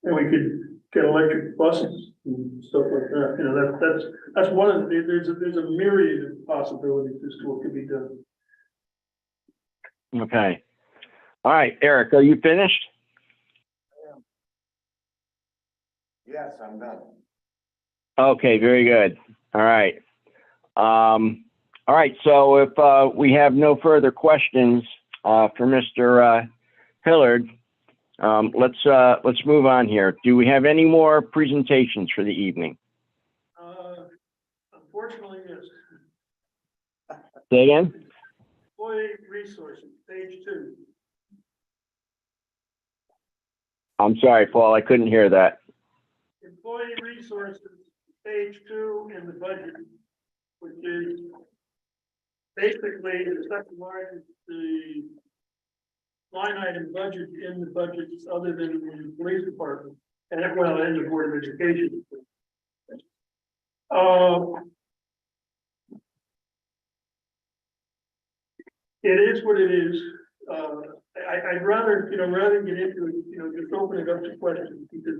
and we could get electric buses and stuff like that, you know, that's one of the, there's a myriad of possibilities as to what could be done. Okay. All right, Eric, are you finished? Yes, I'm done. Okay, very good. All right. All right, so if we have no further questions for Mr. Hillard, let's move on here. Do we have any more presentations for the evening? Unfortunately, yes. Say again? Employee resources, page 2. I'm sorry, Paul, I couldn't hear that. Employee resources, page 2 in the budget, which is basically the second largest, the line item budget in the budgets other than the police department, and well, and the Board of Education. It is what it is. I'd rather, rather than get into it, just open it up to questions, because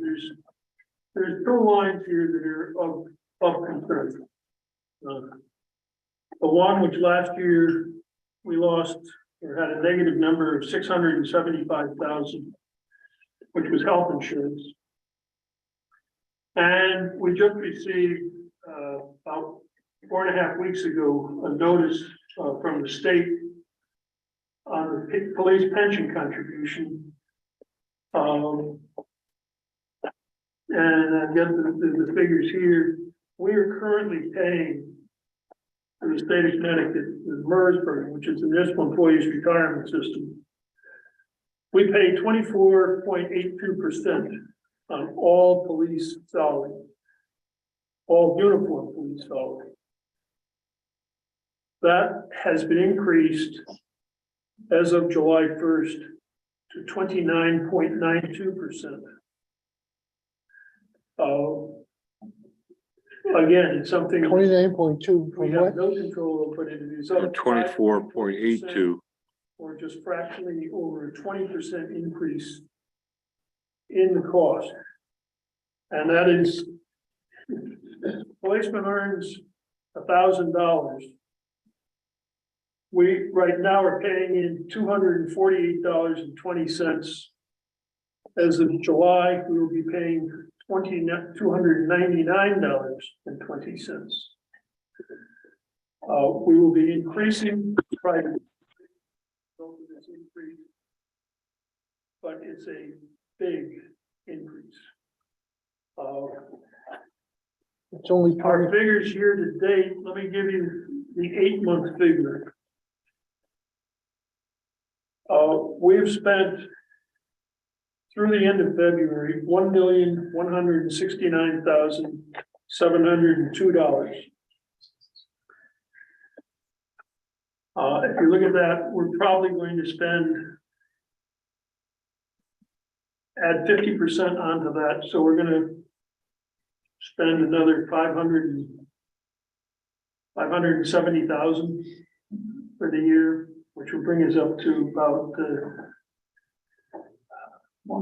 there's two lines here that are of concern. The one which last year we lost or had a negative number of 675,000, which was health insurance. And we just received about 4.5 weeks ago a notice from the state on the police pension contribution. And I've got the figures here. We are currently paying for the state of Connecticut, the MERS program, which is the Municipal Employees Retirement System. We pay 24.82% on all police salary, all uniform police salary. That has been increased as of July 1st to 29.92%. Again, it's something 29.2 we from have what? no control over, but it is up 24.82. or just fractionally over a 20% increase in the cost. And that is, policeman earns $1,000. We right now are paying in $248.20. As of July, we will be paying $299.20. We will be increasing private. This increase, but it's a big increase. It's only Our figures year to date, let me give you the 8-month figure. We've spent through the end of February, $1,169,702. If you look at that, we're probably going to add 50% onto that. So we're going to spend another 570,000 for the year, which will bring us up to about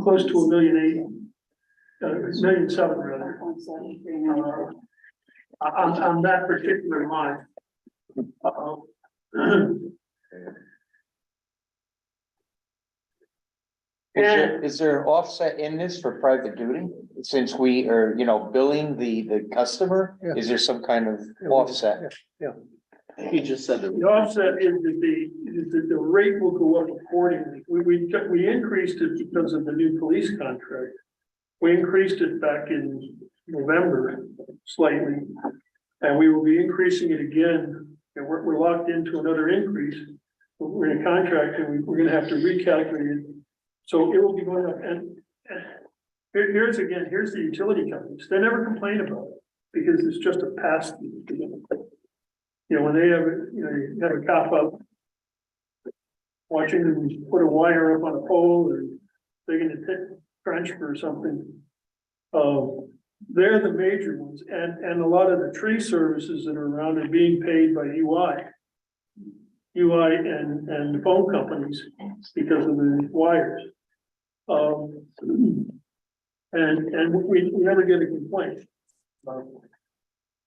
close to $1,800,000, $1,700,000 rather, on that particular line. Is there offset in this for private duty? Since we are, billing the customer, Yeah. is there some kind of offset? You just said The offset is that the rate will go up accordingly. We increased it because of the new police contract. We increased it back in November slightly, and we will be increasing it again. And we're locked into another increase. We're in a contract, and we're going to have to recalculate it. So it will be going up. And here's the utility companies. They never complain about it because it's just a pass through. When they have, you have a cop up watching them put a wire up on a pole or digging a trench for something. They're the major ones, and a lot of the tree services that are around are being paid by UI and the phone companies because of the wires. And we never get a complaint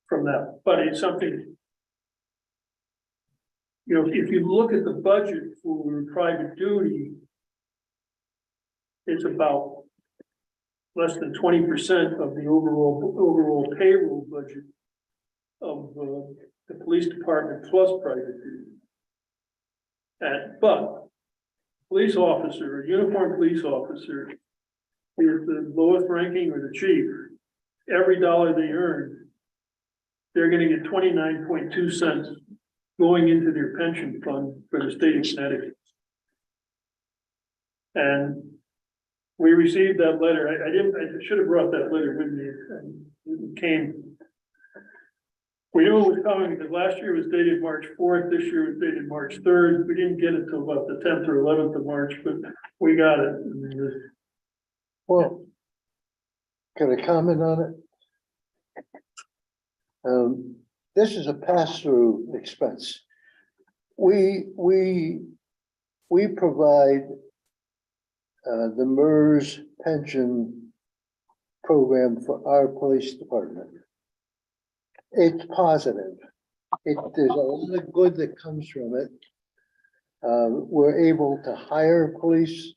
from that, but it's something. If you look at the budget for private duty, it's about less than 20% of the overall payroll budget of the police department plus private duty. But police officer, a uniformed police officer, is the lowest ranking or the chief. Every dollar they earn, they're going to get 29.2 cents going into their pension fund for the state of Connecticut. And we received that letter. I should have brought that letter with me. And it came. We knew it was coming because last year was dated March 4th. This year was dated March 3rd. We didn't get it till about the 10th or 11th of March, but we got it. Well, can I comment on it? This is a pass-through expense. We provide the MERS pension program for our police department. It's positive. There's a lot of good that comes from it. We're able to hire police.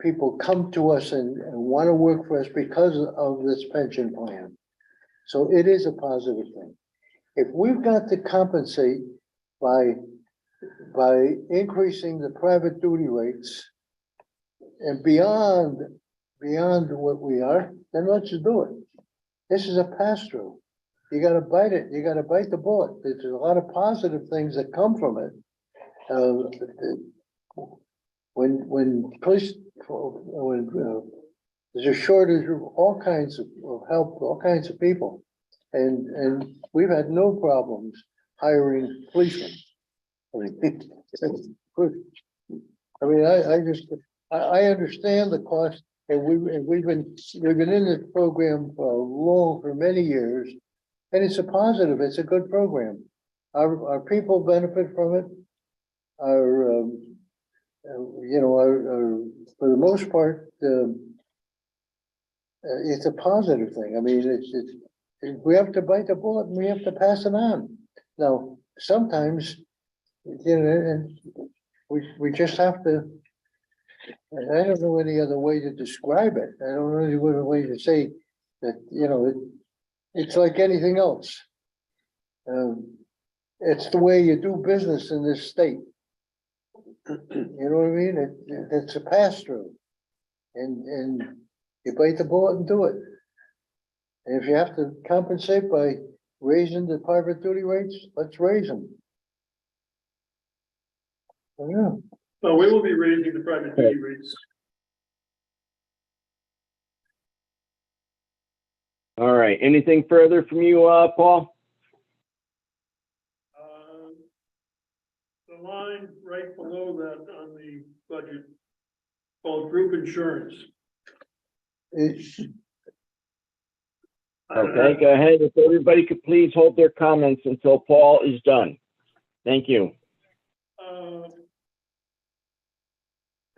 People come to us and want to work for us because of this pension plan. So it is a positive thing. If we've got to compensate by increasing the private duty rates and beyond what we are, then let's do it. This is a pass-through. You gotta bite it. You gotta bite the bullet. There's a lot of positive things that come from it. When there's a shortage of all kinds of help, all kinds of people, and we've had no problems hiring policemen. I understand the cost, and we've been in this program for many years, and it's a positive. It's a good program. Our people benefit from it. For the most part, it's a positive thing. I mean, we have to bite the bullet and we have to pass it on. Now, sometimes, and we just have to. I don't know any other way to describe it. I don't know any other way to say that. It's like anything else. It's the way you do business in this state. You know what I mean? It's a pass-through, and you bite the bullet and do it. And if you have to compensate by raising the private duty rates, let's raise them. Yeah. So we will be raising the private duty rates. All right, anything further from you, Paul? The line right below that on the budget called group insurance. Okay, go ahead. If everybody could please hold their comments until Paul is done. Thank you.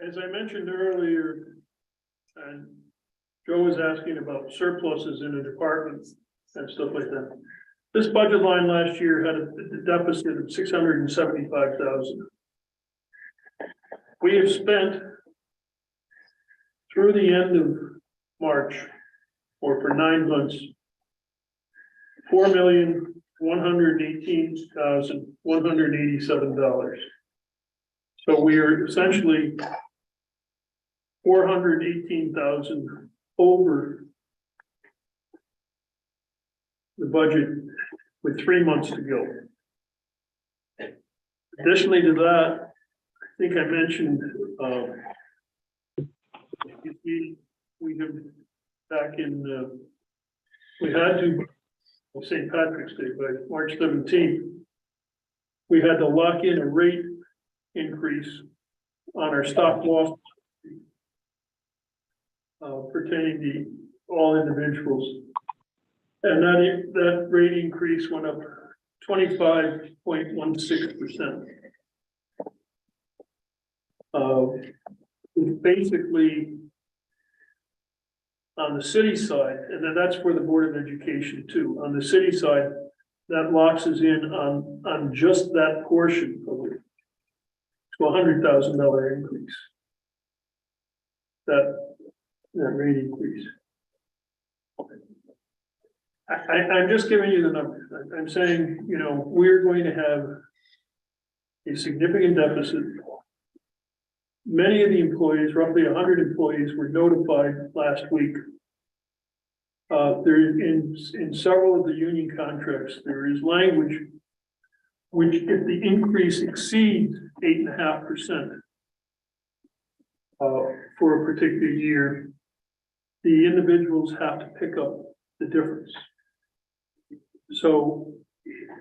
As I mentioned earlier, and Joe was asking about surpluses in the department and stuff like that. This budget line last year had a deficit of $675,000. We have spent through the end of March, or for 9 months, $4,118,187. So we are essentially $418,000 over the budget with 3 months to go. Additionally to that, I think I mentioned, we have back in, we had to, St. Patrick's Day, by March 17th, we had to lock in a rate increase on our stop loss pertaining to all individuals. And that rate increase went up 25.16%. Basically, on the city side, and then that's for the Board of Education too. On the city side, that locks us in on just that portion of it to $100,000 increase. That rate increase. I'm just giving you the numbers. I'm saying, we're going to have a significant deficit. Many of the employees, roughly 100 employees, were notified last week. There in several of the union contracts, there is language which if the increase exceeds 8.5%, for a particular year, the individuals have to pick up the difference. So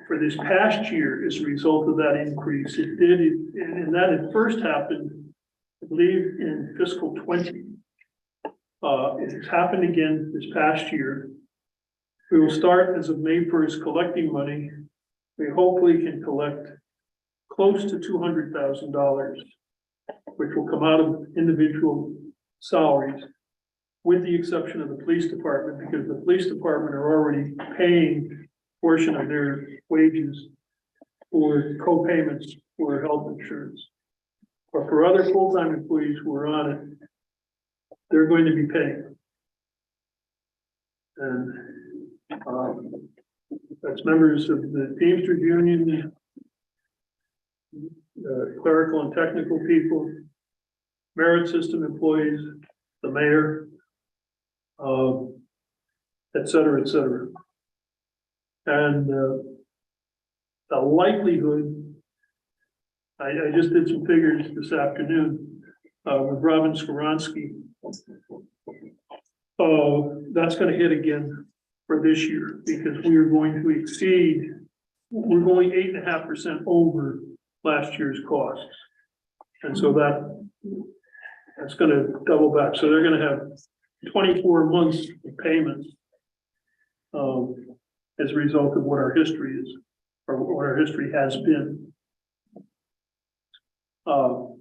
for this past year, as a result of that increase, and that had first happened, I believe, in fiscal 20. It has happened again this past year. We will start as of May 1st collecting money. We hopefully can collect close to $200,000, which will come out of individual salaries, with the exception of the police department, because the police department are already paying a portion of their wages for co-payments for health insurance. But for other full-time employees who are on it, they're going to be paying. And that's members of the Teamsters Union, clerical and technical people, merit system employees, the mayor, et cetera, et cetera. And the likelihood, I just did some figures this afternoon with Robin Skoronsky. That's going to hit again for this year, because we are going to exceed, we're going 8.5% over last year's costs. And so that's going to double back. So they're going to have 24 months of payments as a result of what our history is, or what our history has been. I'm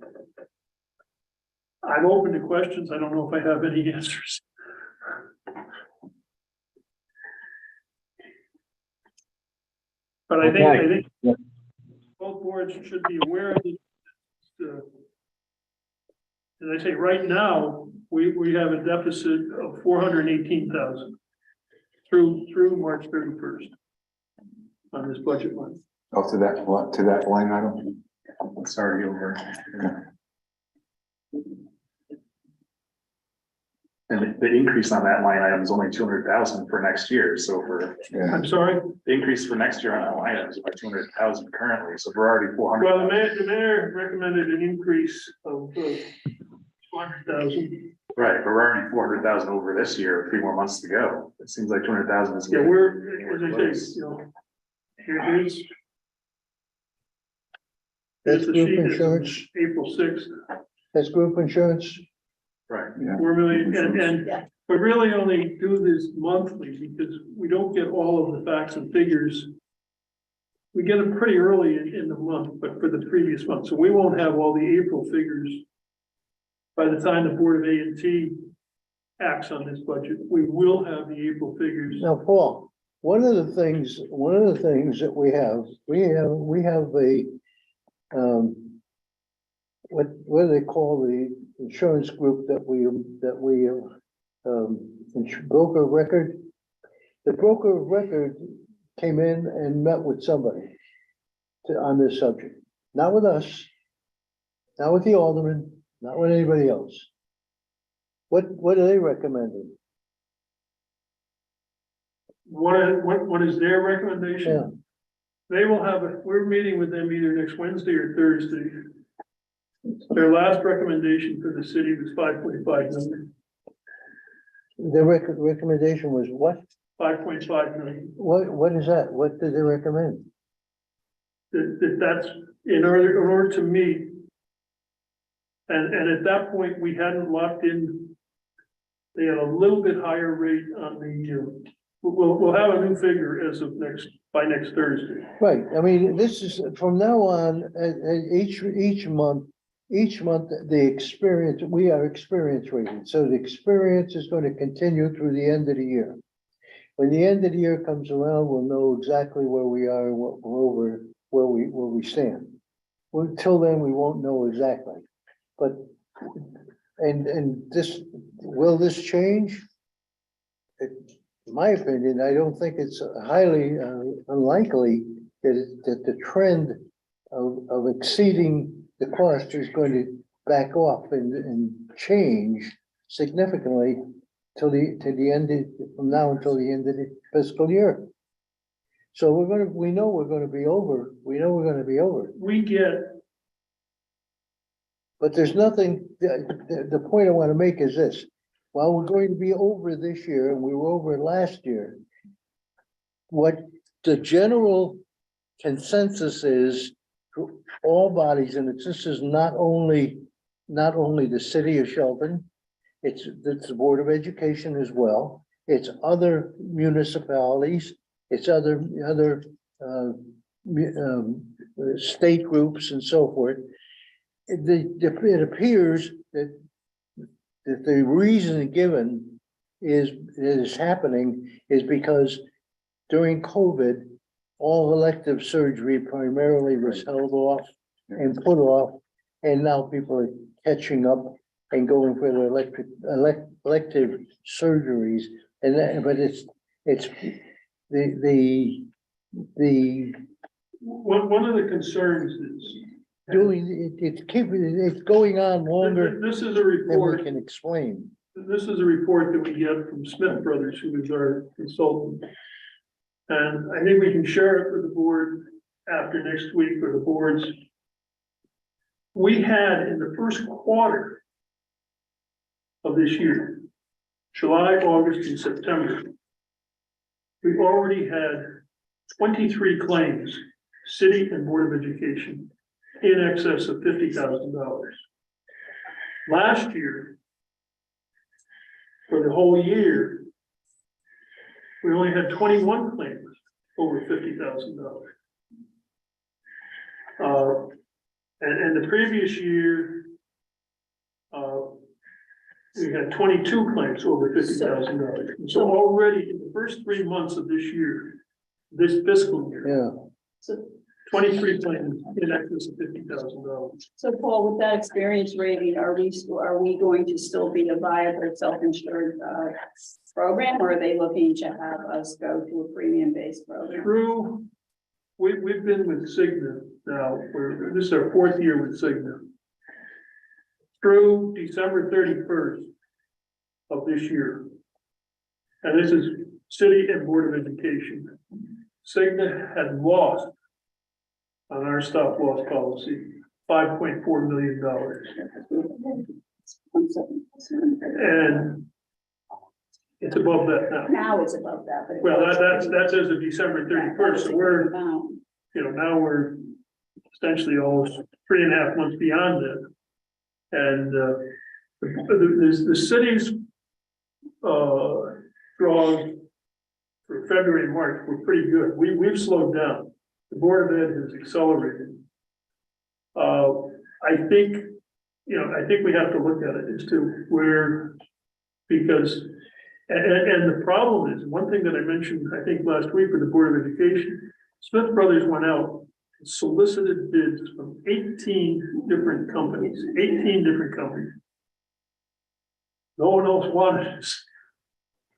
open to questions. I don't know if I have any answers. But I think both boards should be aware of it. As I say, right now, we have a deficit of 418,000 through March 31st on this budget line. Oh, to that line item. It's already over. And the increase on that line item is only 200,000 for next year, so I'm sorry? the increase for next year on that line item is about 200,000 currently, so we're already 400. Well, the mayor recommended an increase of 200,000. Right, but we're already 400,000 over this year, 3 more months to go. It seems like 200,000 is. Yeah, we're, as I say, you know, here's. That's the group sheet is insurance, April 6th, that's group insurance. Right. 4 million, and we really only do this monthly because we don't get all of the facts and figures. We get them pretty early in the month, but for the previous month, so we won't have all the April figures. By the time the Board of A&T acts on this budget, we will have the April figures. Now, Paul, one of the things that we have a, what do they call the insurance group that we broker of record? The broker of record came in and met with somebody on this subject, not with us, not with the alderman, not with anybody else. What are they recommending? What is their recommendation? Yeah. They will have we're meeting with them either next Wednesday or Thursday. Their last recommendation for the city was 5.5 million. The recommendation was what? 5.5 million. What is that? What did they recommend? That's in order to meet. And at that point, we hadn't locked in. They had a little bit higher rate on the, we'll have a new figure as of by next Thursday. Right, I mean, this is, from now on, each month, the experience, we are experience rated, so the experience is going to continue through the end of the year. When the end of the year comes around, we'll know exactly where we are and what we're over, where we stand. Well, until then, we won't know exactly, but, and this, will this change? In my opinion, I don't think it's highly unlikely that the trend of exceeding the cost is going to back off and change significantly till the end from now until the end of the fiscal year. So we know we're gonna be over, We get, but there's nothing, the point I wanna make is this. While we're going to be over this year, and we were over last year, what the general consensus is for all bodies, and this is not only the city of Shelburne, it's the Board of Education as well, it's other municipalities, it's other state groups and so forth. It appears that the reason given is happening is because during COVID, all elective surgery primarily was held off and put off, and now people are catching up and going for the elective surgeries, and that, but it's the one of the concerns is. it's going on longer This is a than we report, can explain. this is a report that we get from Smith Brothers, who is our consultant. And I think we can share it with the board after next week, or the boards. We had in the first quarter of this year, July, August, and September, we already had 23 claims, city and Board of Education, in excess of $50,000. Last year, for the whole year, we only had 21 claims over $50,000. And the previous year, we had 22 claims over $50,000. So already in the first 3 months of this year, this fiscal year, Yeah. So, 23 claims in excess of $50,000. so Paul, with that experience rating, are we going to still be a viable self-insured program, or are they looking to have us go to a premium-based program? Through, we've been with Cigna now, this is our 4th year with Cigna. Through December 31st of this year. And this is City and Board of Education. Cigna had lost on our stop loss policy, $5.4 million. And it's above that now. Now it's above that, but. Well, that's as of December 31st, so we're, now we're essentially almost 3.5 months beyond that. And the city's draws for February and March were pretty good. We've slowed down. The Board of Ed has accelerated. I think we have to look at it as to where, because, and the problem is, one thing that I mentioned, I think last week with the Board of Education, Smith Brothers went out and solicited bids from 18 different companies, No one else wanted this.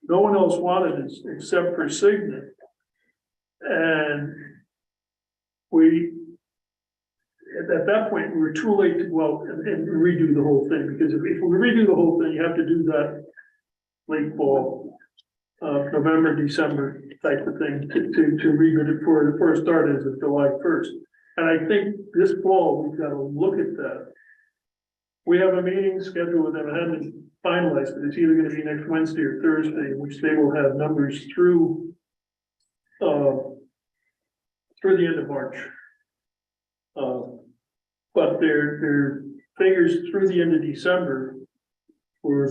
No one else wanted this except for Cigna. And at that point, we were too late to go out and redo the whole thing, because if we redo the whole thing, you have to do that late fall, November, December type of thing to rebid it for a start as of July 1st. And I think this fall, we've got to look at that. We have a meeting scheduled with them. I haven't finalized it. It's either going to be next Wednesday or Thursday, in which they will have numbers through the end of March. But their figures through the end of December were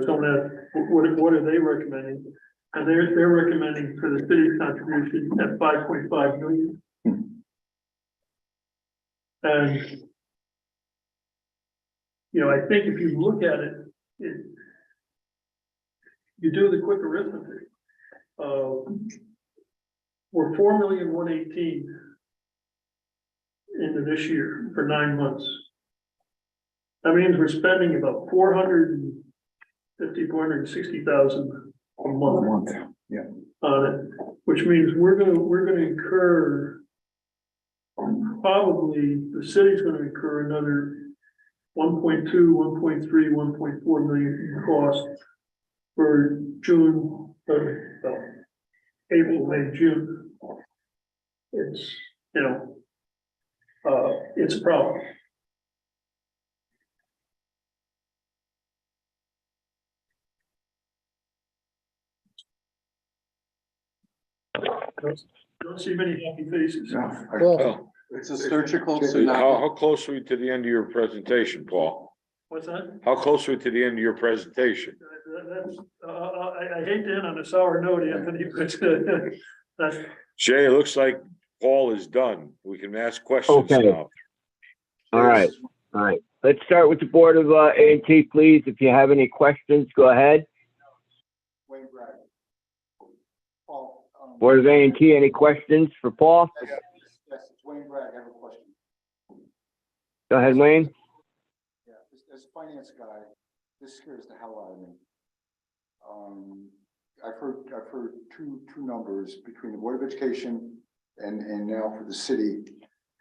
someone asked, what are they recommending? And they're recommending for the city's contribution at 5.5 million. And I think if you look at it, you do the quick arithmetic. We're 4,118,000 into this year for 9 months. That means we're spending about 460,000 a month. Yeah. On it, which means we're gonna incur, probably the city's gonna incur another 1.2, 1.3, 1.4 million in cost for June, April, May, June. it's, you know, it's a problem. Don't see many happy faces. Well, It's a surgical. How close are we to the end of your presentation, Paul? What's that? How close are we to the end of your presentation? That's, I hate to end on a sour note, Anthony, but that's, Jay, it looks like Paul is done. We can ask questions Okay. now. All right, all right. Let's start with the Board of A&T, please. If you have any questions, go ahead. Wayne Bragg. Paul. Board of A&T, any questions for Paul? Yes, it's Wayne Bragg. I have a question. Go ahead, Wayne. Yeah, as a finance guy, this scares the hell out of me. I've heard two numbers between the Board of Education and now for the city.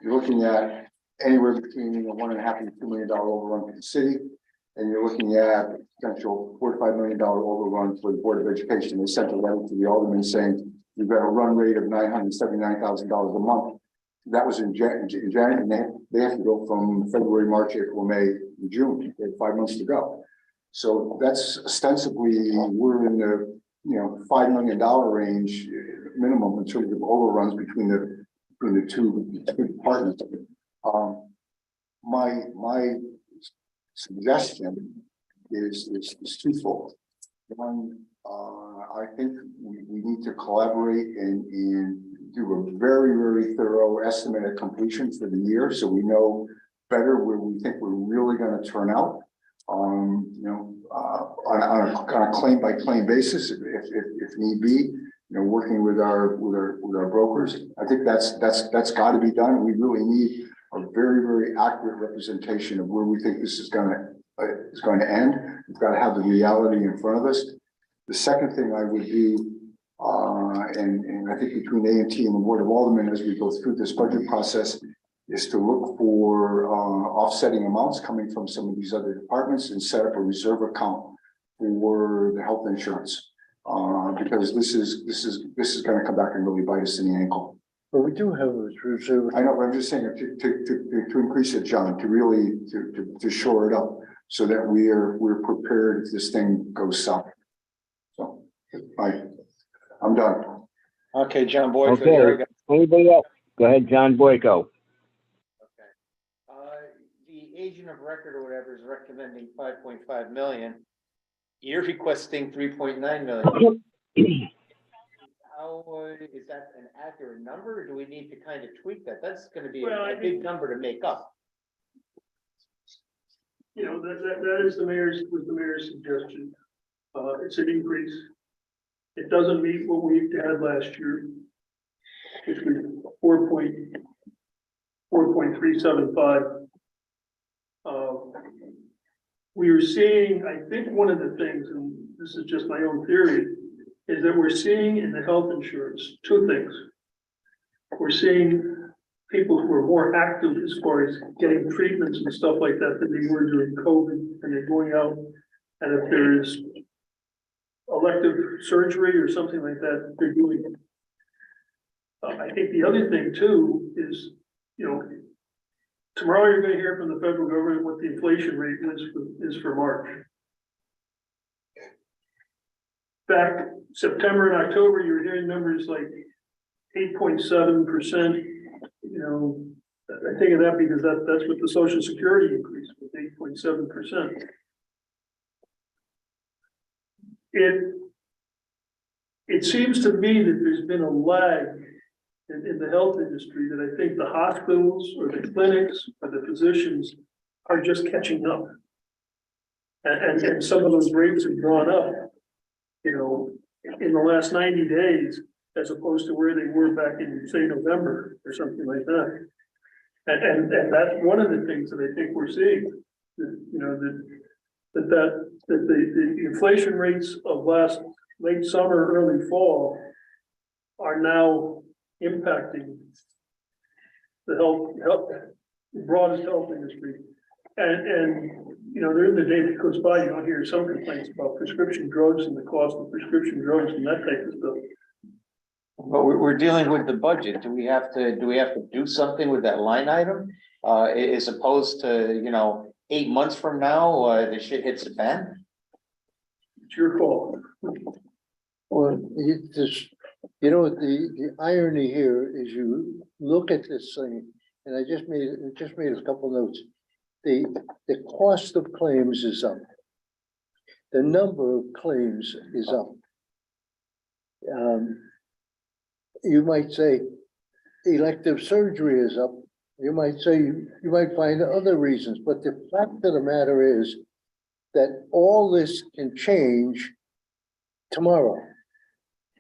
You're looking at anywhere between $1.5 and $2 million overrun for the city, and you're looking at potential $4 to $5 million overrun for the Board of Education. They sent a letter to the alderman saying you've got a run rate of $979,000 a month. That was in January, and they have to go from February, March, April, May, and June. They have 5 months to go. So that's ostensibly, we're in the $5 million range minimum in terms of overruns between the two departments. My suggestion is twofold. One, I think we need to collaborate and do a very, very thorough estimate of completion for the year, so we know better where we think we're really going to turn out. On a claim by claim basis, if need be, working with our brokers. I think that's got to be done. We really need a very, very accurate representation of where we think this is going to end. We've got to have the reality in front of us. The second thing I would do, and I think between A&T and the Board of Aldermen as we go through this budget process, is to look for offsetting amounts coming from some of these other departments and set up a reserve account for the health insurance. Because this is going to come back and really bite us in the ankle. but we do have a reserve. I know, but I'm just saying to increase it, John, to really to shore it up so that we're prepared if this thing goes south. So I'm done. Okay, John Boyd. Okay, anybody else? Go ahead, John Boyko. The agent of record or whatever is recommending 5.5 million. You're requesting 3.9 million. How is that an accurate number, or do we need to kind of tweak that? That's going to be a big number to make up. That is the mayor's suggestion. It's an increase. It doesn't meet what we had last year, which was 4.375. We are seeing, I think one of the things, and this is just my own theory, is that we're seeing in the health insurance two things. We're seeing people who are more active as far as getting treatments and stuff like that than they were during COVID, and they're going out, and if there is elective surgery or something like that, they're doing it. I think the other thing too is, tomorrow you're going to hear from the federal government what the inflation rate is for March. Back September and October, you were hearing numbers like 8.7%. I think of that because that's what the Social Security increase was, 8.7%. It seems to me that there's been a lag in the health industry that I think the hospitals or the clinics or the physicians are just catching up. And some of those rates have gone up, in the last 90 days, as opposed to where they were back in, say, November or something like that. And that's one of the things that I think we're seeing, that the inflation rates of late summer, early fall are now impacting the broadest health industry. And during the day that goes by, you don't hear some complaints about prescription drugs and the cost of prescription drugs and that type of stuff. But we're dealing with the budget. Do we have to do something with that line item? As opposed to, 8 months from now, the shit hits the fan? It's your call. Well, the irony here is you look at this thing, and I just made a couple notes. The cost of claims is up. The number of claims is up. You might say elective surgery is up. You might say, you might find other reasons, but the fact of the matter is that all this can change tomorrow.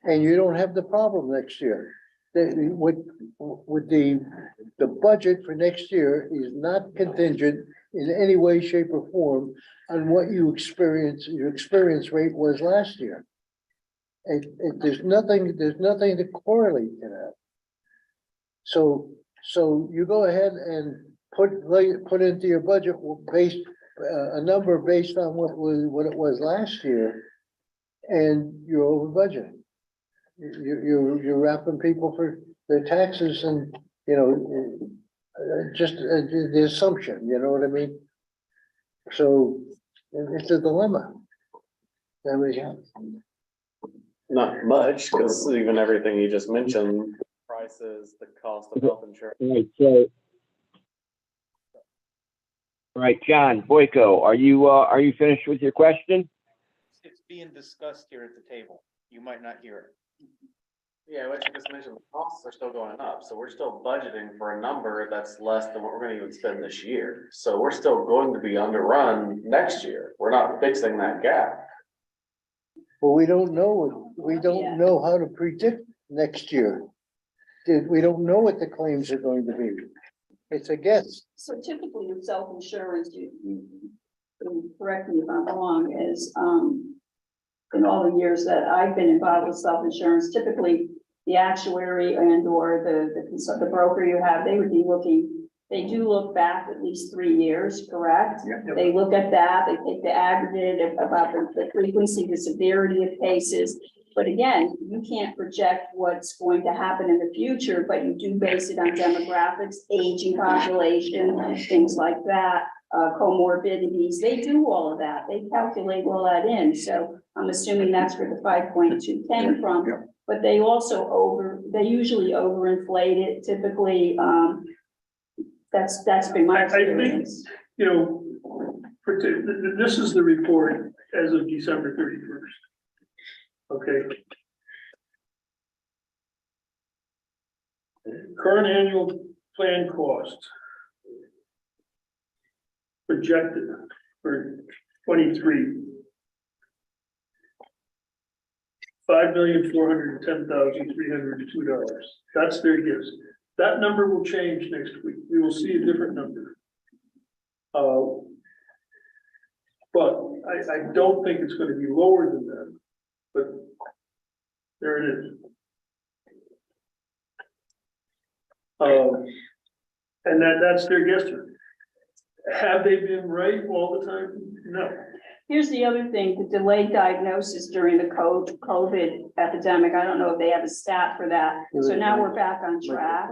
And you don't have the problem next year. With the budget for next year is not contingent in any way, shape, or form on what your experience rate was last year. And there's nothing to correlate to that. So you go ahead and put into your budget based a number based on what it was last year, and you're over budget. You're wrapping people for their taxes and, just the assumption, you know what I mean? So it's a dilemma. Not much, because even everything you just mentioned, prices, the cost of health insurance. Right, John Boyko, are you finished with your question? It's being discussed here at the table. You might not hear it. Yeah, what you just mentioned, the costs are still going up, so we're still budgeting for a number that's less than what we're gonna even spend this year. So we're still going to be underrun next year. We're not fixing that gap. Well, we don't know how to predict next year. We don't know what the claims are going to be. It's a guess. So typically with self-insurance, you correct me if I'm wrong, is, in all the years that I've been involved with self-insurance, typically the actuary and or the broker you have, they do look back at least 3 years, correct? Yeah. They look at that, they take the aggregate about the frequency, the severity of cases. But again, you can't project what's going to happen in the future, but you do base it on demographics, aging population, things like that, comorbidities. They do all of that. They calculate all that in. So I'm assuming that's where the 5.2 came from. Yeah. But they also they usually overinflate it typically. That's been my I think, experience. This is the report as of December 31st. Okay. Current annual plan cost projected for 23. $5,410,302. That's their guess. That number will change next week. We will see a different number. But I don't think it's going to be lower than that. But there it is. And that's their guesstimate. Have they been right all the time? No. Here's the other thing, the delayed diagnosis during the COVID epidemic. I don't know if they have a stat for that. So now we're back on track.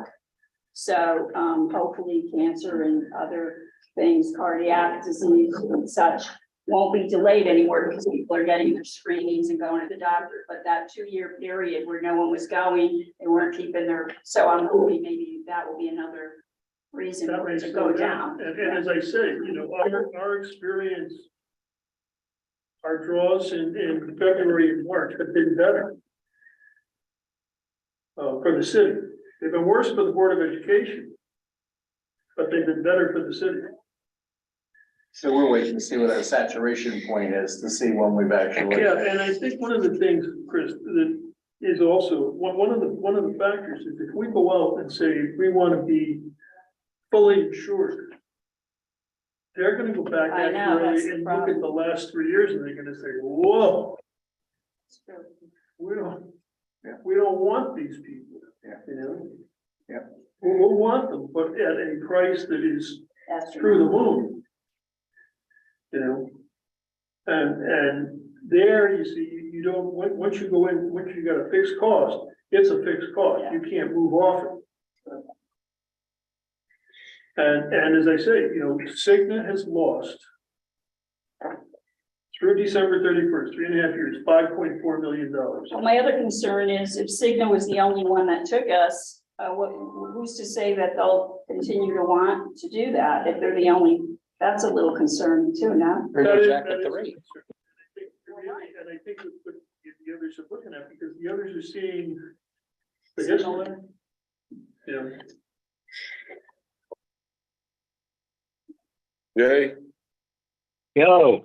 So hopefully cancer and other things, cardiac disease and such, won't be delayed anymore because people are getting their screenings and going to the doctor. But that 2-year period where no one was going, they weren't keeping so I'm hoping maybe that will be another reason That may to go down. And as I say, our experience, our draws in February and March have been better for the city. They've been worse for the Board of Education, but they've been better for the city. So we're waiting to see what that saturation point is to see when we've actually. Yeah, and I think one of the things, Chris, that is also one of the factors is if we go out and say we want to be fully insured, they're going to go back actually and look at the last 3 years and they're going to say, "Whoa, we don't want these people." Yeah. We'll want them, but at a price that is through the moon. And there you see, you don't, once you go in, once you got a fixed cost, it's a fixed cost. You can't move off it. And as I say, you know, Cigna has lost through December 31st, 3.5 years, $5.4 million. Well, my other concern is if Cigna was the only one that took us, who's to say that they'll continue to want to do that if they're the only, that's a little concerning too, no? Or That they is- jack that up the is a rate. concern. And I think what the others are looking at, because the others are seeing the history. Yeah. Jay, Yo,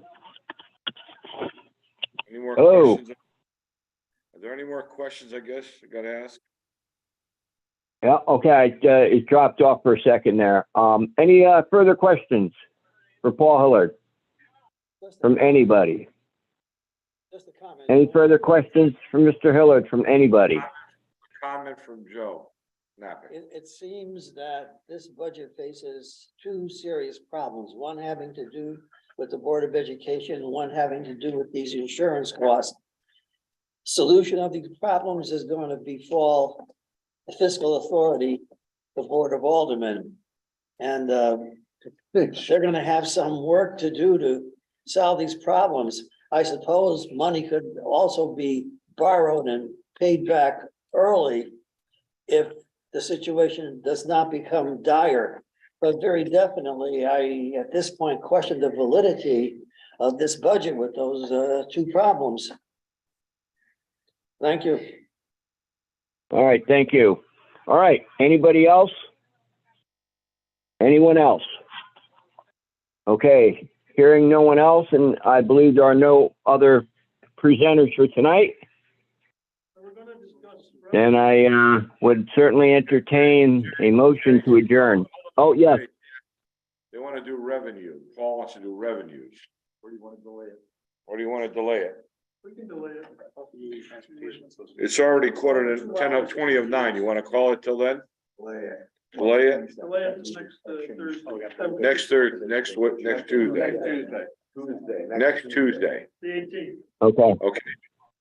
any more Hello. questions? Are there any more questions, I guess, I gotta ask? yeah, okay, it dropped off for a second there. Any, further questions for Paul Hillard from anybody? Just a comment. Any further questions from Mr. Hillard from anybody? Comment from Joe Knappich. It seems that this budget faces two serious problems, one having to do with the Board of Education, and one having to do with these insurance costs. Solution of these problems is going to befall the fiscal authority, the Board of Aldermen. And they're gonna have some work to do to solve these problems. I suppose money could also be borrowed and paid back early if the situation does not become dire. But very definitely, I, at this point, question the validity of this budget with those two problems. Thank you. All right, thank you. All right, anybody else? Anyone else? Okay, hearing no one else, and I believe there are no other presenters for tonight. We're gonna discuss. Then I would certainly entertain a motion to adjourn. Oh, yes, They wanna do revenue. Paul wants to do revenues. Where do you wanna delay it? Or do you wanna delay it? We can delay it. It's already 8:40. You wanna call it till then? Delay it. Delay it? Delay it to Thursday. Next Thursday, next Tuesday. Next Tuesday. The 18th. okay. Okay.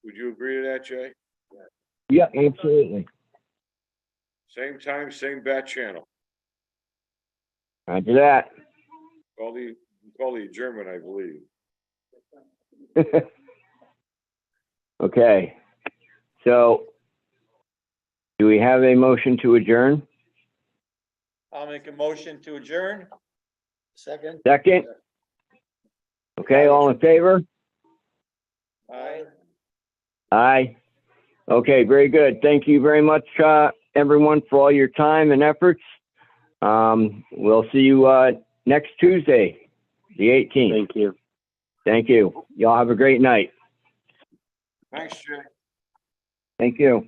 Would you agree to that, Jay? Yeah, absolutely. Same time, same bat channel. Roger that. Call the German, I believe. Okay, so do we have a motion to adjourn? I'll make a motion to adjourn. Second. Second? Okay, all in favor? Aye. Aye. Okay, very good. Thank you very much, everyone, for all your time and efforts. We'll see you, next Tuesday, the 18th. Thank you. Thank you. Y'all have a great night. Thanks, Jay. Thank you.